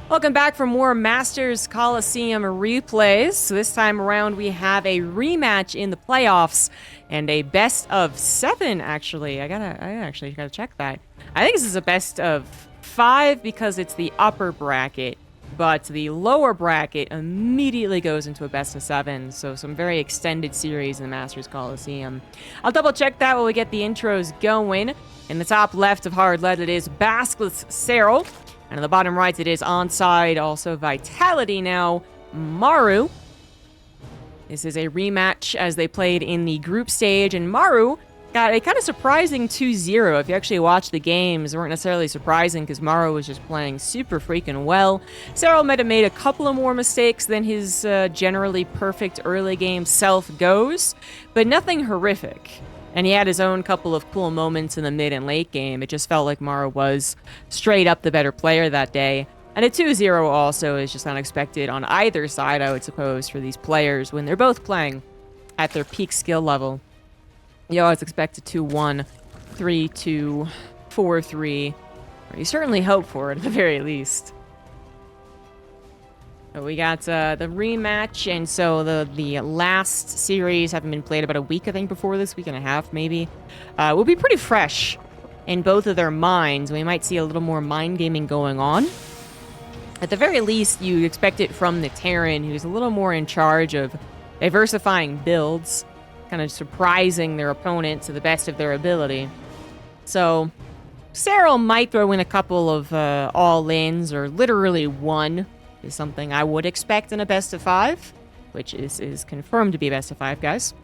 Welcome back for more Masters Coliseum replays. So this time around we have a rematch in the playoffs and a best of 7 actually. I actually gotta check that. I think this is a best of 5 because it's the upper bracket, but the lower bracket immediately goes into a best of 7. So some very extended series in the Masters Coliseum. I'll double check that while we get the intros going. In the top left of Hard Lead it is Baskless Serral. And on the bottom right, it is Onside, also Vitality now, Maru. This is a rematch as they played in the group stage, and Maru got a kind of surprising 2-0. If you actually watch the games, they weren't necessarily surprising because Maru was just playing super freaking well. Serral might have made a couple of more mistakes than his generally perfect early game self goes, but nothing horrific. And he had his own couple of cool moments in the mid and late game. It just felt like Maru was straight up the better player that day. And a 2-0 also is just unexpected on either side, I would suppose, for these players when they're both playing at their peak skill level. You always expect a 2-1, 3-2, 4-3. Or you certainly hope for it at the very least. So we got the rematch, and so the last series having been played about a week, I think, before this, week and a half, maybe, will be pretty fresh in both of their minds. We might see a little more mind gaming going on. At the very least, you expect it from the Terran, who's a little more in charge of diversifying builds, kind of surprising their opponent to the best of their ability. So Serral might throw in a couple of all-ins, or literally one, is something I would expect in a best of 5, which is confirmed to be best of 5, guys.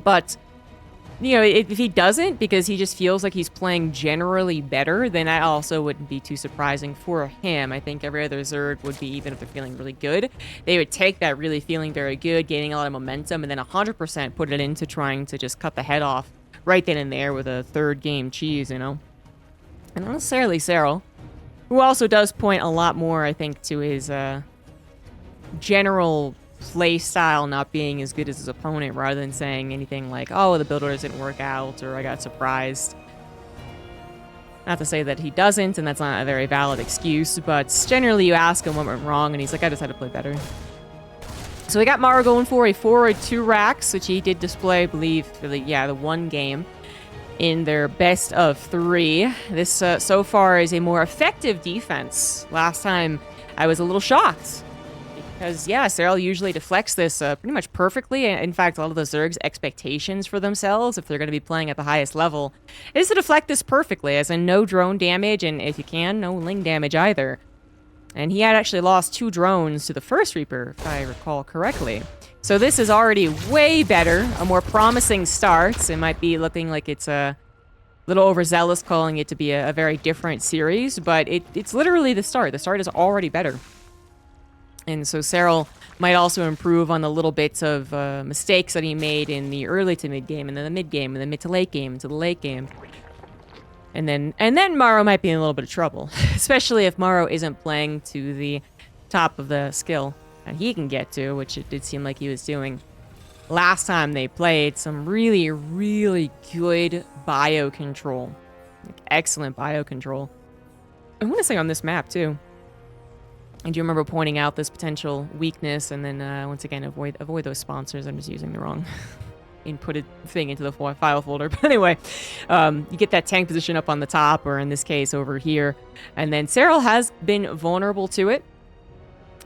But, you know, if he doesn't, because he just feels like he's playing generally better, then that also wouldn't be too surprising for him. I think every other Zerg would be, even if they're feeling really good, they would take that really feeling very good, gaining a lot of momentum, and then 100% put it into trying to just cut the head off right then and there with a third game cheese, you know? And not necessarily Serral, who also does point a lot more, I think, to his general play style not being as good as his opponent, rather than saying anything like, oh, the builder doesn't work out, or I got surprised. Not to say that he doesn't, and that's not a very valid excuse, but generally you ask him what went wrong, and he's like, I just had to play better. So we got Maru going for a forward 2 racks, which he did display, I believe, for the one game in their best of 3. This, so far, is a more effective defense. Last time, I was a little shocked. Because, yeah, Serral usually deflects this pretty much perfectly. In fact, a lot of the Zerg's expectations for themselves, if they're going to be playing at the highest level, is to deflect this perfectly, as in no drone damage, and if you can, no ling damage either. And he had actually lost 2 drones to the first Reaper, if I recall correctly. So this is already way better, a more promising start. It might be looking like it's a little overzealous calling it to be a very different series, but it's literally the start. The start is already better. And so Serral might also improve on the little bits of mistakes that he made in the early to mid game, and then the mid game, and then mid to late game, to the late game. And then Maru might be in a little bit of trouble, especially if Maru isn't playing to the top of the skill that he can get to, which it did seem like he was doing last time they played. Some really, really good bio control. Like, excellent bio control. I want to say on this map, too. I do remember pointing out this potential weakness, and then, once again, avoid those sponsors. I'm just using the wrong inputted thing into the file folder. But anyway, you get that tank position up on the top, or in this case, over here. And then Serral has been vulnerable to it.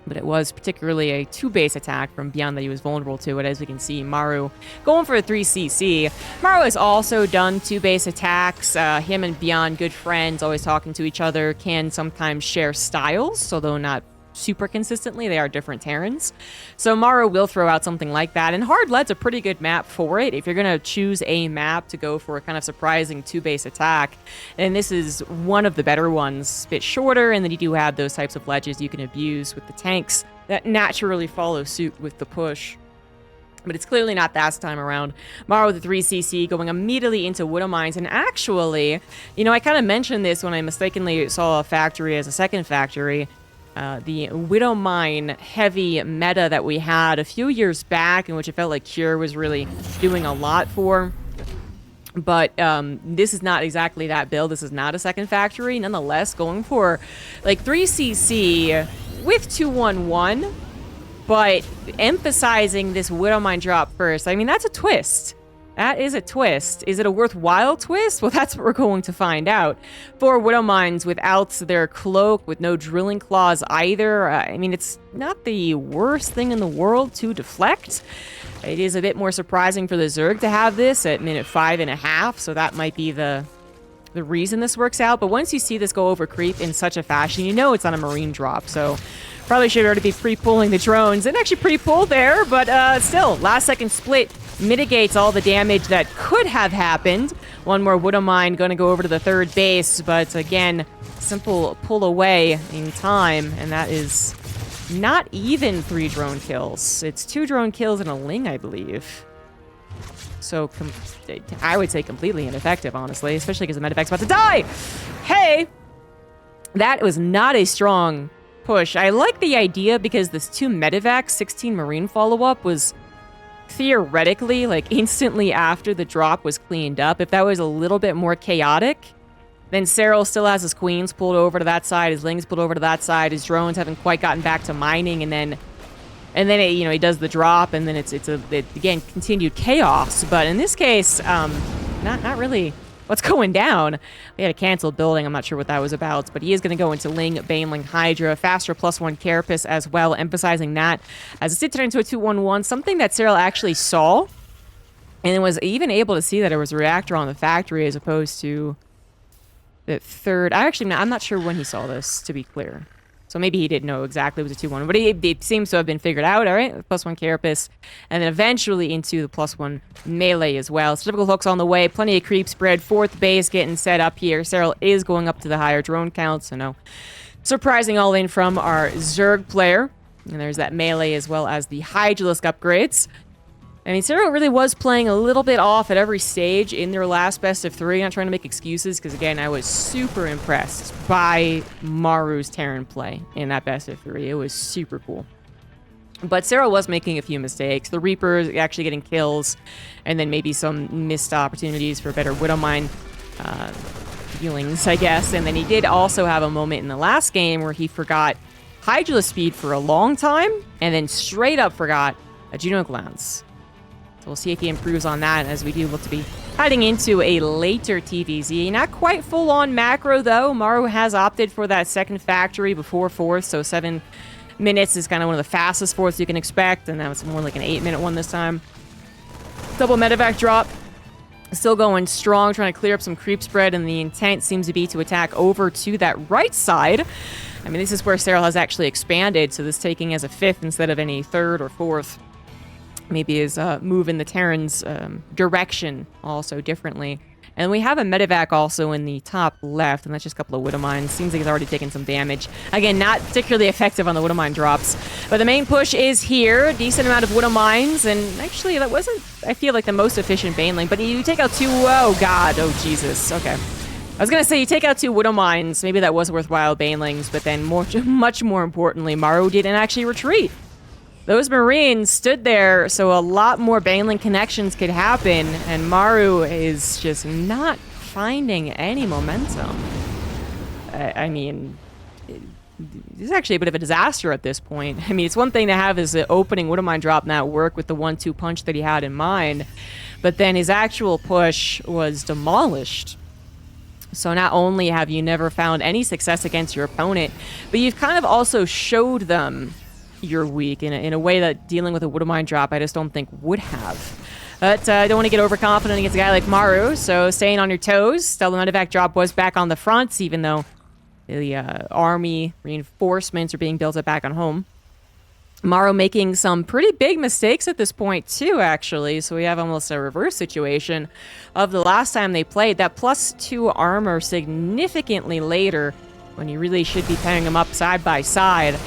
But it was particularly a 2-base attack from Beyond that he was vulnerable to it. As we can see, Maru going for a 3CC. Maru has also done 2-base attacks. Him and Beyond, good friends, always talking to each other, can sometimes share styles, although not super consistently. They are different Terrans. So Maru will throw out something like that. And Hard Lead's a pretty good map for it. If you're going to choose a map to go for a kind of surprising 2-base attack, and this is one of the better ones. A bit shorter, and then you do have those types of ledges you can abuse with the tanks that naturally follow suit with the push. But it's clearly not that time around. Maru with the 3CC going immediately into Widow Mines. And actually, you know, I kind of mentioned this when I mistakenly saw a factory as a second factory. The Widow Mine heavy meta that we had a few years back, in which it felt like Cure was really doing a lot for, But this is not exactly that build. This is not a second factory. Nonetheless, going for like 3cc with 211, but emphasizing this Widowmine drop first. I mean, that's a twist. That is a twist. Is it a worthwhile twist? Well, that's what we're going to find out. 4 Widowmines without their cloak, with no drilling claws either. I mean, it's not the worst thing in the world to deflect. It is a bit more surprising for the Zerg to have this at minute 5.5, so that might be the reason this works out. But once you see this go over creep in such a fashion, you know it's on a Marine drop, so probably should already be pre-pulling the drones. And actually pre-pulled there, but still, last-second split mitigates all the damage that could have happened. One more Widowmine going to go over to the third base, but again, simple pull away in time, and that is not even 3 drone kills. It's 2 drone kills and a Ling, I believe. So, I would say completely ineffective, honestly, especially because the medevac's about to die! Hey! That was not a strong push. I like the idea because this 2 medevac, 16 Marine follow-up was theoretically, like, instantly after the drop was cleaned up. If that was a little bit more chaotic, then Serral still has his queens pulled over to that side, his Lings pulled over to that side, his drones haven't quite gotten back to mining, and then it, you know, he does the drop, and then it's again, continued chaos. But in this case, not really what's going down. We had a canceled building. I'm not sure what that was about, but he is going to go into Ling, Baneling, Hydra, faster +1 Carapace as well, emphasizing that as it did turn into a 2-1-1, something that Serral actually saw, and was even able to see that there was a reactor on the factory as opposed to the third. I'm not sure when he saw this, to be clear. So maybe he didn't know exactly it was a 2-1, but it seems to have been figured out, all right? +1 Carapace, and then eventually into the +1 melee as well. So typical hooks on the way, plenty of creep spread, 4th base getting set up here. Serral is going up to the higher drone count, so no surprising all in from our Zerg player. And there's that melee as well as the Hydralisk upgrades. I mean, Serral really was playing a little bit off at every stage in their last best of 3. Not trying to make excuses, because again, I was super impressed by Maru's Terran play in that best of 3. It was super cool. But Serral was making a few mistakes. The Reapers actually getting kills, and then maybe some missed opportunities for better Widowmine healings, I guess. And then he did also have a moment in the last game where he forgot Hydralisk speed for a long time, and then straight up forgot a Juno Glance. We'll see if he improves on that as we do look to be heading into a later TvZ. Not quite full-on macro, though. Maru has opted for that second factory before 4th, so 7 minutes is kind of one of the fastest 4ths you can expect, and now it's more like an 8-minute one this time. Double medevac drop. Still going strong, trying to clear up some creep spread, and the intent seems to be to attack over to that right side. I mean, this is where Serral has actually expanded, so this taking as a 5th instead of any 3rd or 4th. Maybe is move in the Terran's direction also differently. And we have a medevac also in the top left, and that's just a couple of Widowmines. Seems like he's already taken some damage. Again, not particularly effective on the Widowmine drops. But the main push is here. Decent amount of Widowmines, and actually that wasn't, I feel like, the most efficient Baneling. But you take out 2, oh god, oh Jesus, okay. I was going to say, you take out 2 Widowmines, maybe that was worthwhile Banelings, but then much more importantly, Maru didn't actually retreat. Those Marines stood there, so a lot more Baneling connections could happen, and Maru is just not finding any momentum. I mean, this is actually a bit of a disaster at this point. I mean, it's one thing to have his opening Widowmine drop not work with the 1-2 punch that he had in mind, but then his actual push was demolished. So not only have you never found any success against your opponent, but you've kind of also showed them you're weak in a way that dealing with a Widowmine drop I just don't think would have. But I don't want to get overconfident against a guy like Maru, so staying on your toes. Still, the medevac drop was back on the front, even though the army reinforcements are being built up back on home. Maru making some pretty big mistakes at this point too, actually. So we have almost a reverse situation of the last time they played. That +2 armor significantly later, when you really should be pairing them up side by side.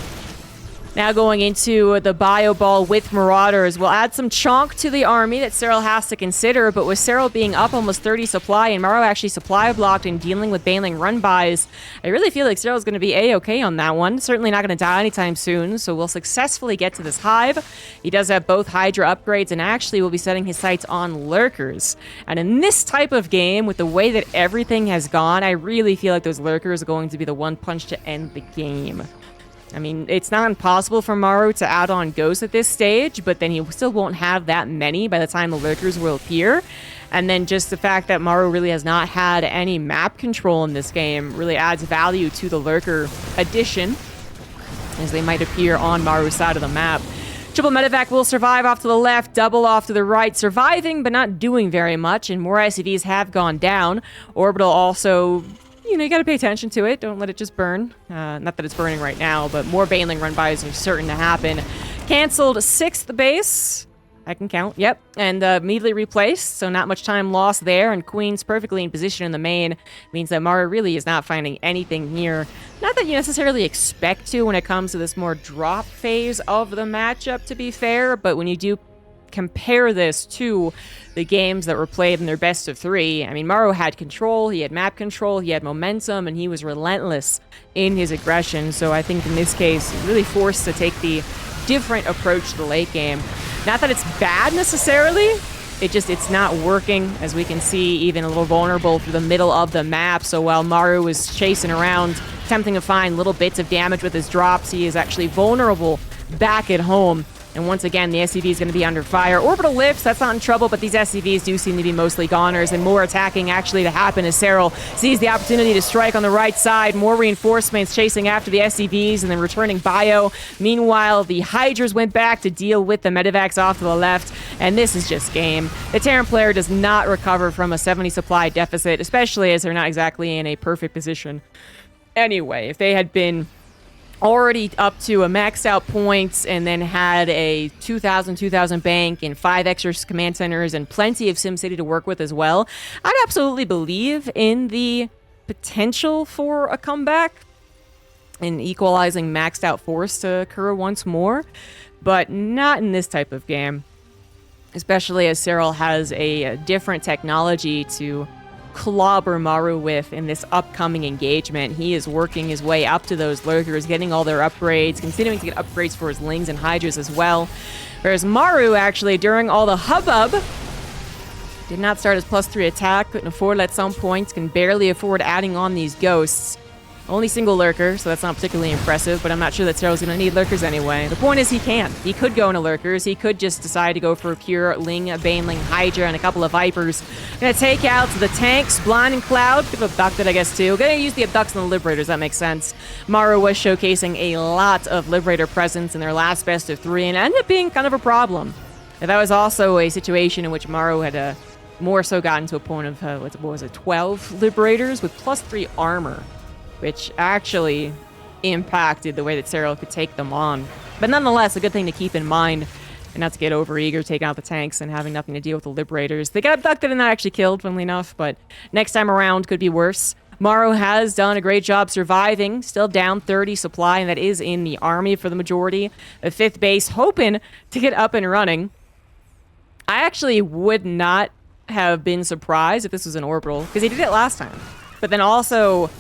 Now going into the Bio Ball with Marauders. We'll add some chonk to the army that Serral has to consider, but with Serral being up almost 30 supply and Maru actually supply blocked and dealing with Baneling run-bys, I really feel like Serral's going to be A-okay on that one. Certainly not going to die anytime soon, so we'll successfully get to this hive. He does have both Hydra upgrades and actually will be setting his sights on Lurkers. And in this type of game, with the way that everything has gone, I really feel like those Lurkers are going to be the one punch to end the game. I mean, it's not impossible for Maru to add on Ghosts at this stage, but then he still won't have that many by the time the Lurkers will appear. And then just the fact that Maru really has not had any map control in this game really adds value to the Lurker addition, as they might appear on Maru's side of the map. Triple Medevac will survive off to the left, double off to the right, surviving but not doing very much, and more ICVs have gone down. Orbital also... You know, you gotta pay attention to it. Don't let it just burn. Not that it's burning right now, but more Baneling run-bys are certain to happen. Cancelled 6th base. I can count, yep. And immediately replaced, so not much time lost there. And Queen's perfectly in position in the main. Means that Maru really is not finding anything here. Not that you necessarily expect to when it comes to this more drop phase of the matchup, to be fair. But when you do compare this to the games that were played in their best of 3. I mean, Maru had control, he had map control, he had momentum, and he was relentless in his aggression. So I think in this case, really forced to take the different approach to the late game. Not that it's bad necessarily, it's not working, as we can see, even a little vulnerable through the middle of the map. So while Maru was chasing around, attempting to find little bits of damage with his drops, he is actually vulnerable back at home. And once again, the SCV is going to be under fire. Orbital lifts, that's not in trouble, but these SCVs do seem to be mostly goners, and more attacking actually to happen as Serral sees the opportunity to strike on the right side. More reinforcements chasing after the SCVs and then returning Bio. Meanwhile, the Hydras went back to deal with the Medevacs off to the left, and this is just game. The Terran player does not recover from a 70 supply deficit, especially as they're not exactly in a perfect position. Anyway, if they had been already up to a maxed out points and then had a 2,000 bank and 5 extra command centers and plenty of SimCity to work with as well, I'd absolutely believe in the potential for a comeback and equalizing maxed out force to occur once more, but not in this type of game, especially as Serral has a different technology to clobber Maru with in this upcoming engagement. He is working his way up to those Lurkers, getting all their upgrades, continuing to get upgrades for his Lings and Hydras as well. Whereas Maru, actually, during all the hubbub, did not start his +3 attack, couldn't afford it at some points, can barely afford adding on these Ghosts. Only single Lurker, so that's not particularly impressive, but I'm not sure that Serral's going to need Lurkers anyway. The point is he can. He could go into Lurkers. He could just decide to go for a pure Ling, Baneling, Hydra, and a couple of Vipers. Gonna take out the tanks, Blind and Cloud. Could have abducted, I guess, too. Gonna use the abducts and the Liberators, that makes sense. Maru was showcasing a lot of Liberator presence in their last best of 3, and ended up being kind of a problem. And that was also a situation in which Maru had more so gotten to a point of, what was it, 12 Liberators with +3 armor, which actually impacted the way that Serral could take them on. But nonetheless, a good thing to keep in mind, and not to get overeager taking out the tanks and having nothing to deal with the Liberators. They got abducted and not actually killed, funnily enough, but next time around could be worse. Maru has done a great job surviving, still down 30 supply, and that is in the army for the majority. The 5th base hoping to get up and running. I actually would not have been surprised if this was an orbital, because he did it last time. But then also,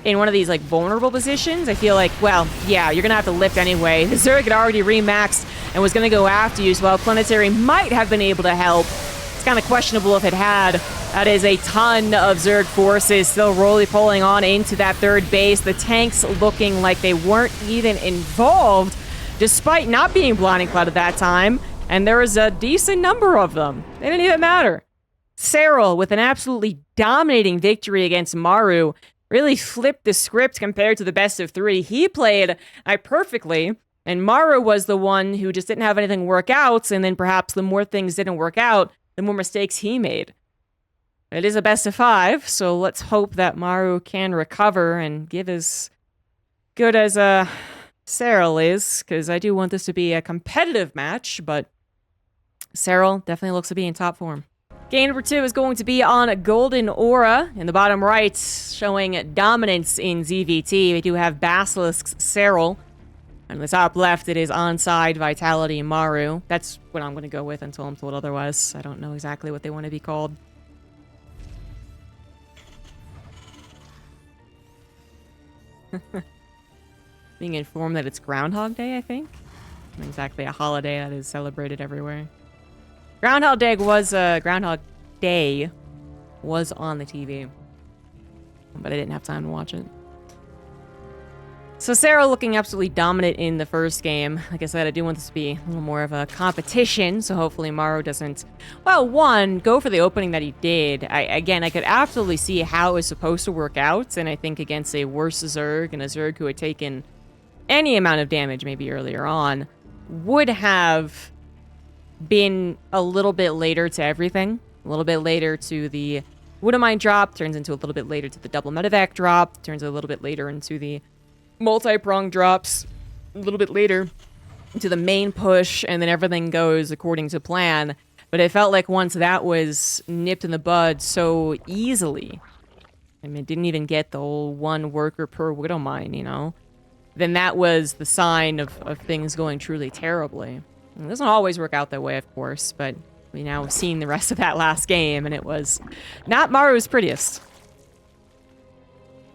in one of these, like, vulnerable positions, I feel like, well, yeah, you're gonna have to lift anyway. The Zerg had already remaxed and was gonna go after you, so while Planetary might have been able to help, it's kind of questionable if it had. That is a ton of Zerg forces still pulling on into that 3rd base. The tanks looking like they weren't even involved, despite not being Blinding Cloud at that time, and there was a decent number of them. They didn't even matter. Serral, with an absolutely dominating victory against Maru, really flipped the script compared to the best of 3. He played perfectly, and Maru was the one who just didn't have anything work out, and then perhaps the more things didn't work out, the more mistakes he made. It is a best of 5, so let's hope that Maru can recover and give as good as Serral is, because I do want this to be a competitive match, but Serral definitely looks to be in top form. Game number 2 is going to be on Golden Aura. In the bottom right, showing dominance in ZVT. We do have Basilisk's Serral. And the top left, it is Onside, Vitality, Maru. That's what I'm going to go with until I'm told otherwise. I don't know exactly what they want to be called. Being informed that it's Groundhog Day, I think. Not exactly a holiday that is celebrated everywhere. Groundhog Day was on the TV, but I didn't have time to watch it. So Serral looking absolutely dominant in the first game. Like I said, I do want this to be a little more of a competition, so hopefully Maru doesn't, well, one, go for the opening that he did. Again, I could absolutely see how it was supposed to work out, and I think against a worse Zerg, and a Zerg who had taken any amount of damage maybe earlier on, would have been a little bit later to everything. A little bit later to the Widowmine drop, turns into a little bit later to the double medevac drop, turns a little bit later into the multi-prong drops, a little bit later to the main push, and then everything goes according to plan. But it felt like once that was nipped in the bud so easily, I mean, it didn't even get the whole one worker per Widowmine, you know, then that was the sign of things going truly terribly. It doesn't always work out that way, of course, but we now have seen the rest of that last game, and it was not Maru's prettiest.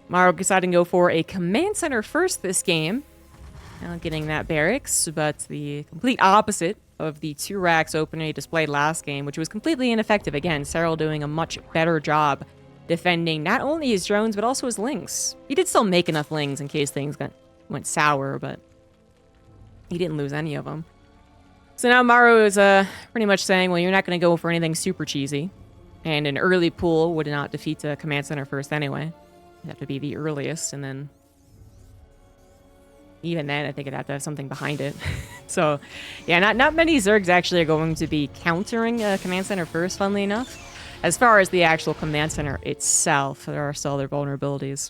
Maru decided to go for a command center first this game. Now getting that barracks, but the complete opposite of the 2 racks opener he displayed last game, which was completely ineffective. Again, Serral doing a much better job defending not only his drones, but also his lings. He did still make enough lings in case things went sour, but he didn't lose any of them. So now Maru is pretty much saying, well, you're not going to go for anything super cheesy. And an early pull would not defeat a command center first anyway. It'd have to be the earliest, and then even then, I think it'd have to have something behind it. So, yeah, not many Zergs actually are going to be countering a command center first, funnily enough. As far as the actual command center itself, there are still other vulnerabilities.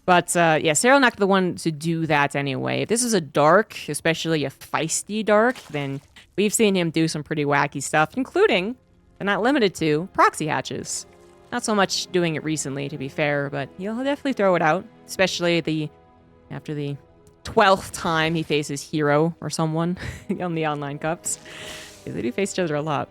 But, yeah, Serral not the one to do that anyway. If this is a dark, especially a feisty dark, then we've seen him do some pretty wacky stuff, including, but not limited to, proxy hatches. Not so much doing it recently, to be fair, but he'll definitely throw it out, especially after the 12th time he faces Hero or someone on the online cups. Because they do face each other a lot.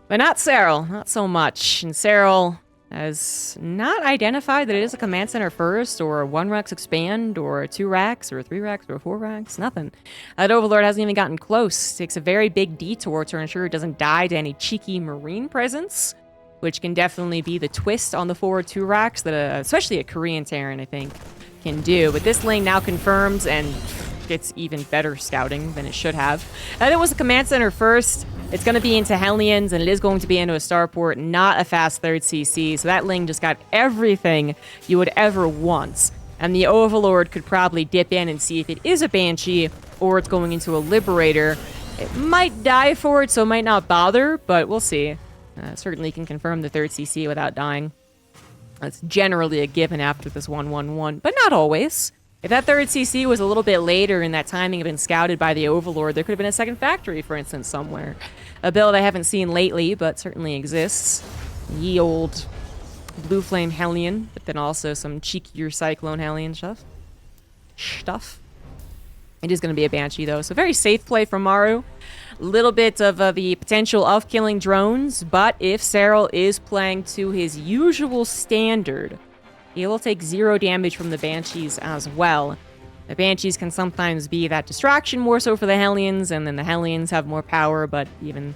But not Serral, not so much. And Serral has not identified that it is a command center first, or a 1 racks expand, or 2 racks, or 3 racks, or 4 racks, nothing. That Overlord hasn't even gotten close. Takes a very big detour to ensure it doesn't die to any cheeky Marine presence, which can definitely be the twist on the forward 2 racks that especially a Korean Terran, I think, can do. But this lane now confirms and gets even better scouting than it should have. And it was a command center first. It's going to be into Hellions, and it is going to be into a starport, not a fast 3rd CC. So that lane just got everything you would ever want. And the Overlord could probably dip in and see if it is a Banshee or it's going into a Liberator. It might die for it, so it might not bother, but we'll see. Certainly can confirm the 3rd CC without dying. That's generally a given after this 1-1-1, but not always. If that 3rd CC was a little bit later and that timing had been scouted by the Overlord, there could have been a 2nd factory, for instance, somewhere. A build I haven't seen lately, but certainly exists. Ye old Blue Flame Hellion, but then also some cheekier Cyclone Hellion stuff. It is going to be a Banshee, though, so very safe play from Maru. Little bit of the potential of killing drones, but if Serral is playing to his usual standard, he will take 0 damage from the Banshees as well. The Banshees can sometimes be that distraction more so for the Hellions, and then the Hellions have more power, but even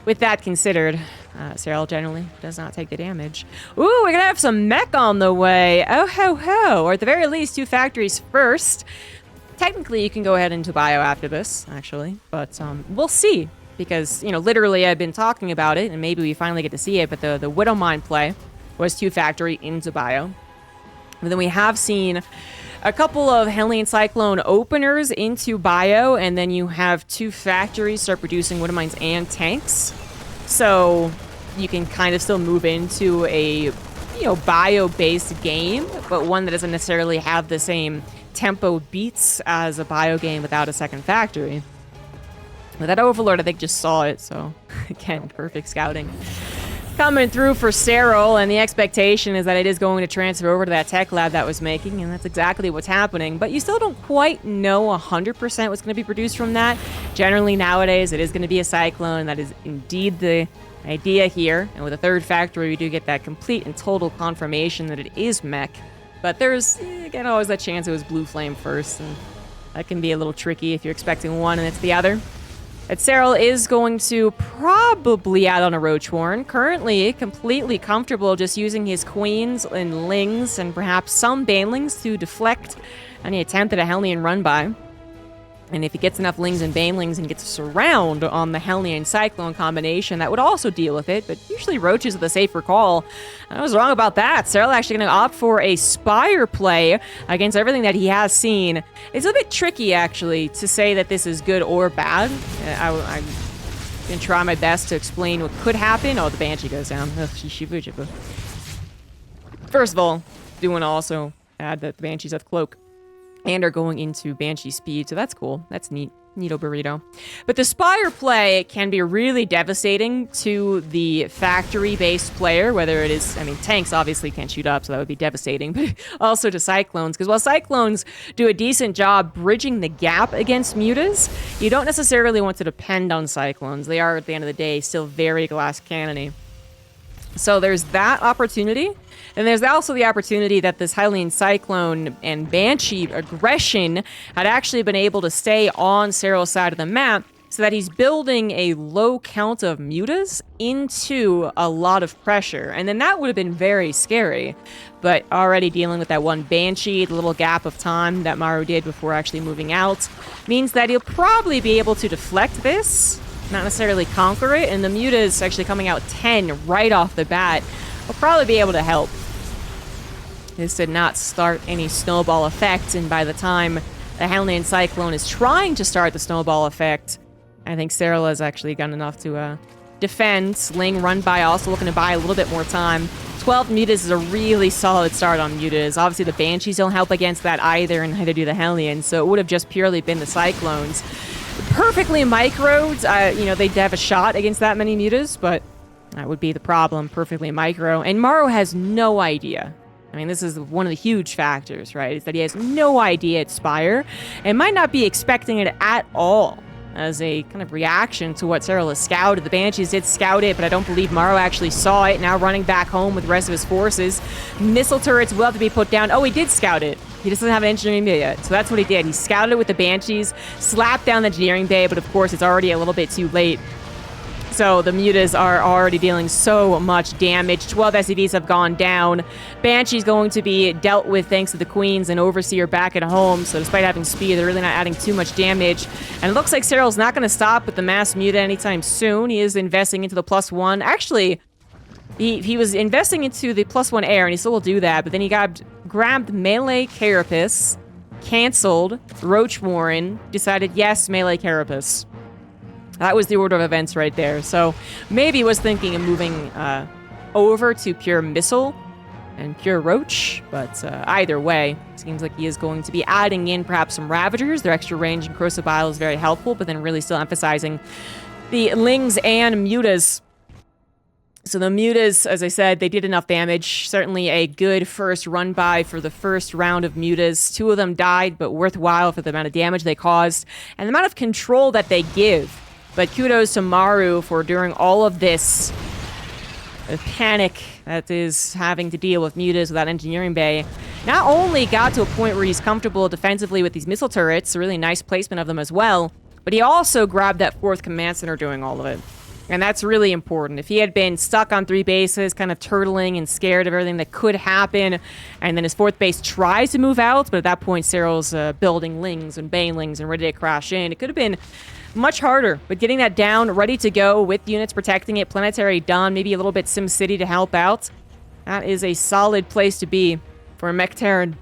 with that considered, Serral generally does not take the damage. Ooh, we're gonna have some mech on the way. Oh ho ho, or at the very least 2 factories first. Technically, you can go ahead into bio after this, actually, but we'll see, because, you know, literally I've been talking about it, and maybe we finally get to see it, but the Widowmine play was 2 factory into bio. And then we have seen a couple of Hellion Cyclone openers into bio, and then you have 2 factories start producing Widowmines and tanks. So you can kind of still move into a, you know, bio-based game, but one that doesn't necessarily have the same tempo beats as a bio game without a 2nd factory. But that Overlord, I think, just saw it, so again, perfect scouting. coming through for Serral, and the expectation is that it is going to transfer over to that tech lab that was making, and that's exactly what's happening. But you still don't quite know 100% what's going to be produced from that. Generally, nowadays, it is going to be a cyclone. That is indeed the idea here. And with a third factory, we do get that complete and total confirmation that it is mech. But there's, again, always that chance it was blue flame first, and that can be a little tricky if you're expecting one and it's the other. But Serral is going to probably add on a Roach Warren. Currently, completely comfortable just using his queens and lings and perhaps some banelings to deflect any attempt at a Hellion run-by. And if he gets enough lings and banelings and gets a surround on the Hellion Cyclone combination, that would also deal with it. But usually roaches are the safer call. I was wrong about that. Serral actually going to opt for a Spire play against everything that he has seen. It's a bit tricky, actually, to say that this is good or bad. I'm going to try my best to explain what could happen. Oh, the Banshee goes down. First of all, do want to also add that the Banshees have Cloak and are going into Banshee speed, so that's cool. That's neat. Neato burrito. But the Spire play can be really devastating to the factory-based player, whether it is, I mean, tanks obviously can't shoot up, so that would be devastating, but also to Cyclones, because while Cyclones do a decent job bridging the gap against Mutas, you don't necessarily want to depend on Cyclones. They are, at the end of the day, still very glass cannon-y. So there's that opportunity. And there's also the opportunity that this Hylian Cyclone and Banshee aggression had actually been able to stay on Serral's side of the map, so that he's building a low count of mutas into a lot of pressure. And then that would have been very scary. But already dealing with that one Banshee, the little gap of time that Maru did before actually moving out, means that he'll probably be able to deflect this, not necessarily conquer it, and the mutas actually coming out 10 right off the bat will probably be able to help. This did not start any snowball effect, and by the time the Hellion Cyclone is trying to start the snowball effect, I think Serral has actually done enough to defend. Sling run by, also looking to buy a little bit more time. 12 mutas is a really solid start on mutas. Obviously, the Banshees don't help against that either, and neither do the Hellions, so it would have just purely been the Cyclones. Perfectly microed, they'd have a shot against that many mutas, but that would be the problem, perfectly micro. And Maru has no idea. I mean, this is one of the huge factors, right? Is that he has no idea it's Spire and might not be expecting it at all as a kind of reaction to what Serral has scouted. The Banshees did scout it, but I don't believe Maru actually saw it. Now running back home with the rest of his forces. Missile turrets will have to be put down. Oh, he did scout it. He just doesn't have an engineering bay yet. So that's what he did. He scouted it with the Banshees, slapped down the engineering bay, but of course it's already a little bit too late. So the mutas are already dealing so much damage. 12 SCVs have gone down. Banshee's going to be dealt with thanks to the Queens and Overseer back at home. So despite having speed, they're really not adding too much damage. And it looks like Serral's not going to stop with the mass muta anytime soon. He is investing into the +1. Actually, he was investing into the +1 air, and he still will do that. But then he grabbed melee Carapace, canceled Roach Warren, decided yes, melee Carapace. That was the order of events right there. So maybe he was thinking of moving over to pure missile and pure roach. But either way, it seems like he is going to be adding in perhaps some Ravagers. Their extra range and corrosive bile is very helpful, but then really still emphasizing the lings and mutas. So the mutas, as I said, they did enough damage. Certainly a good first run by for the first round of mutas. 2 of them died, but worthwhile for the amount of damage they caused and the amount of control that they give. But kudos to Maru for, during all of this panic that is having to deal with mutas without engineering bay, not only got to a point where he's comfortable defensively with these missile turrets, a really nice placement of them as well, but he also grabbed that 4th command center doing all of it. And that's really important. If he had been stuck on 3 bases, kind of turtling and scared of everything that could happen, and then his 4th base tries to move out, but at that point Serral's building lings and banelings and ready to crash in, it could have been much harder. But getting that down, ready to go with units protecting it, planetary done, maybe a little bit SimCity to help out. That is a solid place to be for a mech Terran.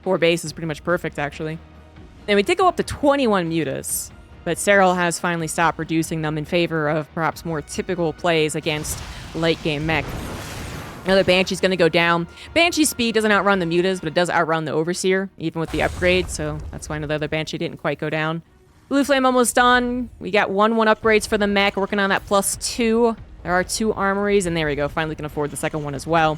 4 base is pretty much perfect, actually. And we did go up to 21 mutas. But Serral has finally stopped reducing them in favor of perhaps more typical plays against late-game mech. Another Banshee's going to go down. Banshee's speed doesn't outrun the mutas, but it does outrun the Overseer, even with the upgrade, so that's why the other Banshee didn't quite go down. Blue Flame almost done. We got 1/1 upgrades for the mech, working on that +2 There are 2 armories, and there we go. Finally can afford the second one as well.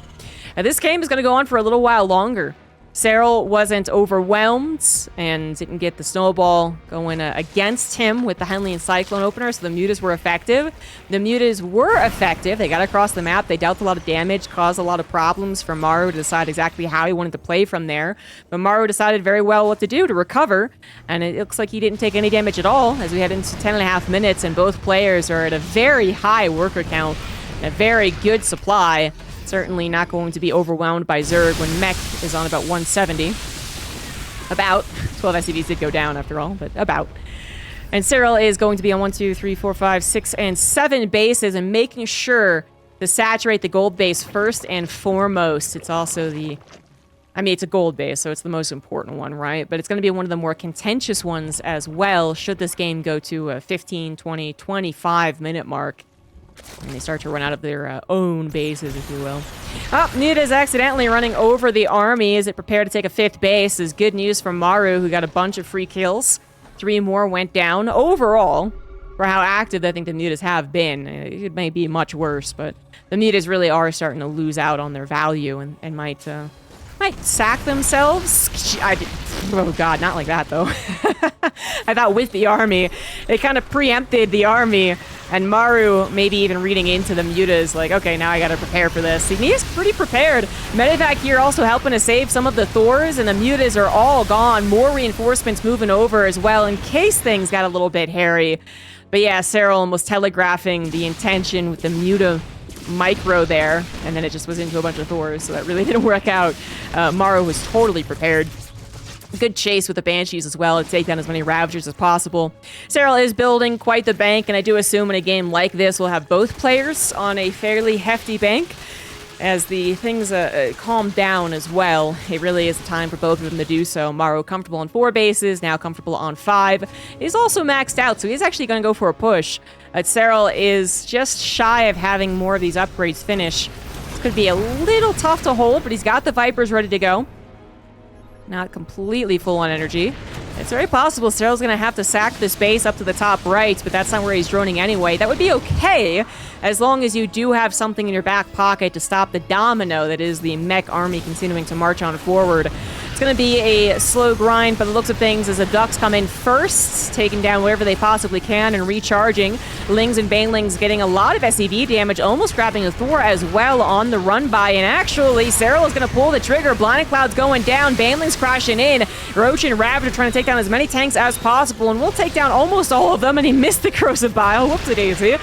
And this game is going to go on for a little while longer. Serral wasn't overwhelmed and didn't get the snowball going against him with the Henley Cyclone opener, so the mutas were effective. The mutas were effective. They got across the map. They dealt a lot of damage, caused a lot of problems for Maru to decide exactly how he wanted to play from there. But Maru decided very well what to do to recover, and it looks like he didn't take any damage at all as we head into 10.5 minutes, and both players are at a very high worker count and a very good supply. Certainly not going to be overwhelmed by Zerg when mech is on about 170. About. 12 SCVs did go down after all, but about. And Serral is going to be on 1, 2, 3, 4, 5, 6, and 7 bases and making sure to saturate the gold base first and foremost. It's also the... I mean, it's a gold base, so it's the most important one, right? But it's going to be one of the more contentious ones as well, should this game go to a 15, 20, 25-minute mark. And they start to run out of their own bases, if you will. Oh, Nuta's accidentally running over the army as it prepared to take a 5th base. This is good news from Maru, who got a bunch of free kills. 3 more went down. Overall, for how active I think the Mutas have been, it may be much worse, but the Mutas really are starting to lose out on their value and might sack themselves. Oh god, not like that though. I thought with the army, they kind of preempted the army, and Maru maybe even reading into the mutas like, okay, now I gotta prepare for this. He is pretty prepared. Medevac here also helping to save some of the Thors, and the mutas are all gone. More reinforcements moving over as well in case things got a little bit hairy. But yeah, Serral was telegraphing the intention with the muta micro there, and then it just was into a bunch of Thors, so that really didn't work out. Maru was totally prepared. Good chase with the Banshees as well to take down as many Ravagers as possible. Serral is building quite the bank, and I do assume in a game like this we'll have both players on a fairly hefty bank as the things calm down as well. It really is a time for both of them to do so. Maru comfortable on 4 bases, now comfortable on 5. He's also maxed out, so he's actually going to go for a push. Serral is just shy of having more of these upgrades finish. This could be a little tough to hold, but he's got the Vipers ready to go. Not completely full on energy. It's very possible Serral's going to have to sack this base up to the top right, but that's not where he's droning anyway. That would be okay, as long as you do have something in your back pocket to stop the domino that is the mech army continuing to march on forward. It's going to be a slow grind by the looks of things as the Ducks come in first, taking down wherever they possibly can and recharging. Lings and Banelings getting a lot of SCV damage, almost grabbing a Thor as well on the run by. And actually, Serral is going to pull the trigger. Blinding Cloud's going down. Banelings crashing in. Roach and Ravager trying to take down as many tanks as possible, and we'll take down almost all of them. And he missed the Corrosive Bile. Whoopsie-daisy.